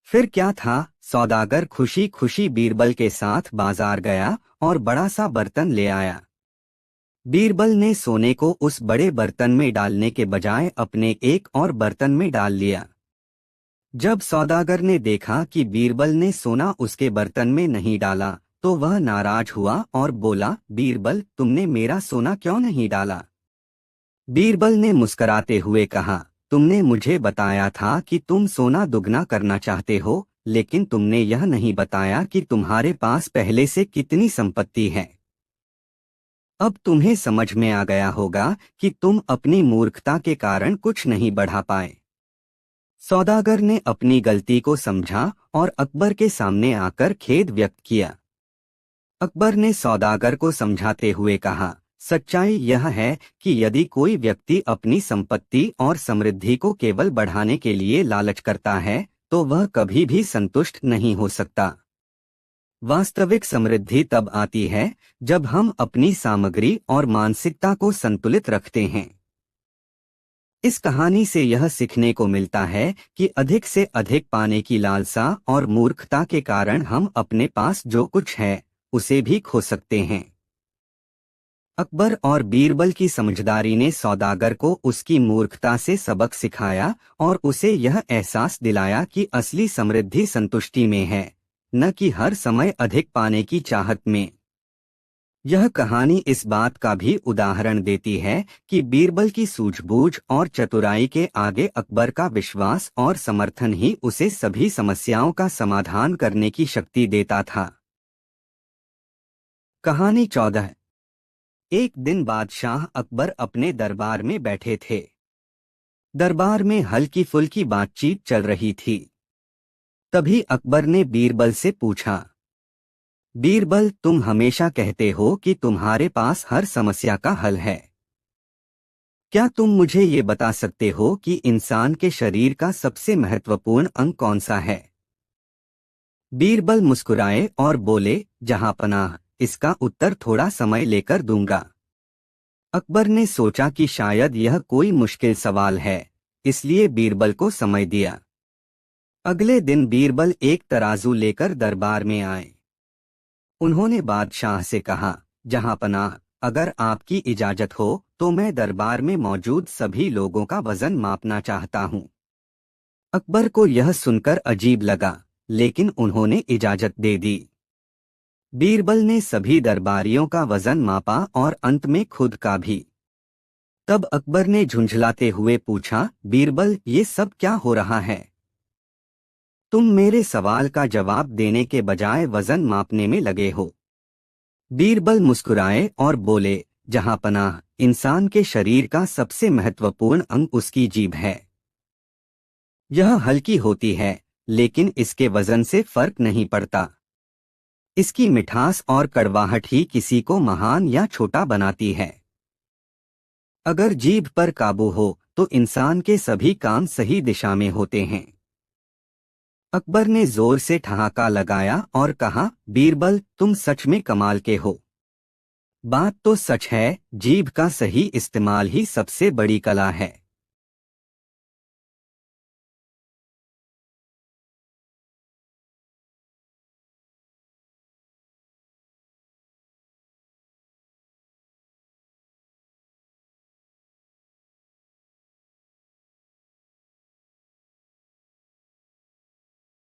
फिर क्या था, सौदागर खुशी खुशी बीरबल के साथ बाजार गया और बड़ा सा बर्तन ले आया। बीरबल ने सोने को उस बड़े बर्तन में डालने के बजाय अपने एक और बर्तन में डाल लिया। जब सौदागर ने देखा कि बीरबल ने सोना उसके बर्तन में नहीं डाला, तो वह नाराज हुआ और बोला, बीरबल, तुमने मेरा सोना क्यों नहीं डाला? बीरबल ने मुस्कराते हुए कहा, तुमने मुझे बताया था कि तुम सोना दुगना करना चाहते हो, लेकिन तुमने यह नहीं बताया कि तुम्हारे पास पहले से कितनी संपत्ति है। अब तुम्हें समझ में आ गया होगा कि तुम अपनी मूर्खता के कारण कुछ नहीं बढ़ा पाए। सौदागर ने अपनी गलती को समझा और अकबर के सामने आकर खेद व्यक्त किया। अकबर ने सौदागर को समझाते हुए कहा, सच्चाई यह है कि यदि कोई व्यक्ति अपनी संपत्ति और समृद्धि को केवल बढ़ाने के लिए लालच करता है, तो वह कभी भी संतुष्ट नहीं हो सकता। वास्तविक समृद्धि तब आती है जब हम अपनी सामग्री और मानसिकता को संतुलित रखते हैं। इस कहानी से यह सीखने को मिलता है कि अधिक से अधिक पाने की लालसा और मूर्खता के कारण हम अपने पास जो कुछ है उसे भी खो सकते हैं। अकबर और बीरबल की समझदारी ने सौदागर को उसकी मूर्खता से सबक सिखाया और उसे यह एहसास दिलाया कि असली समृद्धि संतुष्टि में है, न कि हर समय अधिक पाने की चाहत में। यह कहानी इस बात का भी उदाहरण देती है कि बीरबल की सूझबूझ और चतुराई के आगे अकबर का विश्वास और समर्थन ही उसे सभी समस्याओं का समाधान करने की शक्ति देता था। कहानी 14। एक दिन बादशाह अकबर अपने दरबार में बैठे थे। दरबार में हल्की फुल्की बातचीत चल रही थी। तभी अकबर ने बीरबल से पूछा, बीरबल, तुम हमेशा कहते हो कि तुम्हारे पास हर समस्या का हल है। क्या तुम मुझे ये बता सकते हो कि इंसान के शरीर का सबसे महत्वपूर्ण अंग कौन सा है? बीरबल मुस्कुराए और बोले, जहांपनाह, इसका उत्तर थोड़ा समय लेकर दूंगा। अकबर ने सोचा कि शायद यह कोई मुश्किल सवाल है, इसलिए बीरबल को समय दिया। अगले दिन बीरबल एक तराजू लेकर दरबार में आए। उन्होंने बादशाह से कहा, जहांपनाह, अगर आपकी इजाजत हो तो मैं दरबार में मौजूद सभी लोगों का वजन मापना चाहता हूँ। अकबर को यह सुनकर अजीब लगा, लेकिन उन्होंने इजाजत दे दी। बीरबल ने सभी दरबारियों का वजन मापा और अंत में खुद का भी। तब अकबर ने झुंझलाते हुए पूछा, बीरबल, ये सब क्या हो रहा है? तुम मेरे सवाल का जवाब देने के बजाय वजन मापने में लगे हो। बीरबल मुस्कुराए और बोले, जहांपनाह, इंसान के शरीर का सबसे महत्वपूर्ण अंग उसकी जीभ है। यह हल्की होती है, लेकिन इसके वजन से फर्क नहीं पड़ता। इसकी मिठास और कड़वाहट ही किसी को महान या छोटा बनाती है। अगर जीभ पर काबू हो तो इंसान के सभी काम सही दिशा में होते हैं। अकबर ने जोर से ठहाका लगाया और कहा, बीरबल, तुम सच में कमाल के हो। बात तो सच है, जीभ का सही इस्तेमाल ही सबसे बड़ी कला है।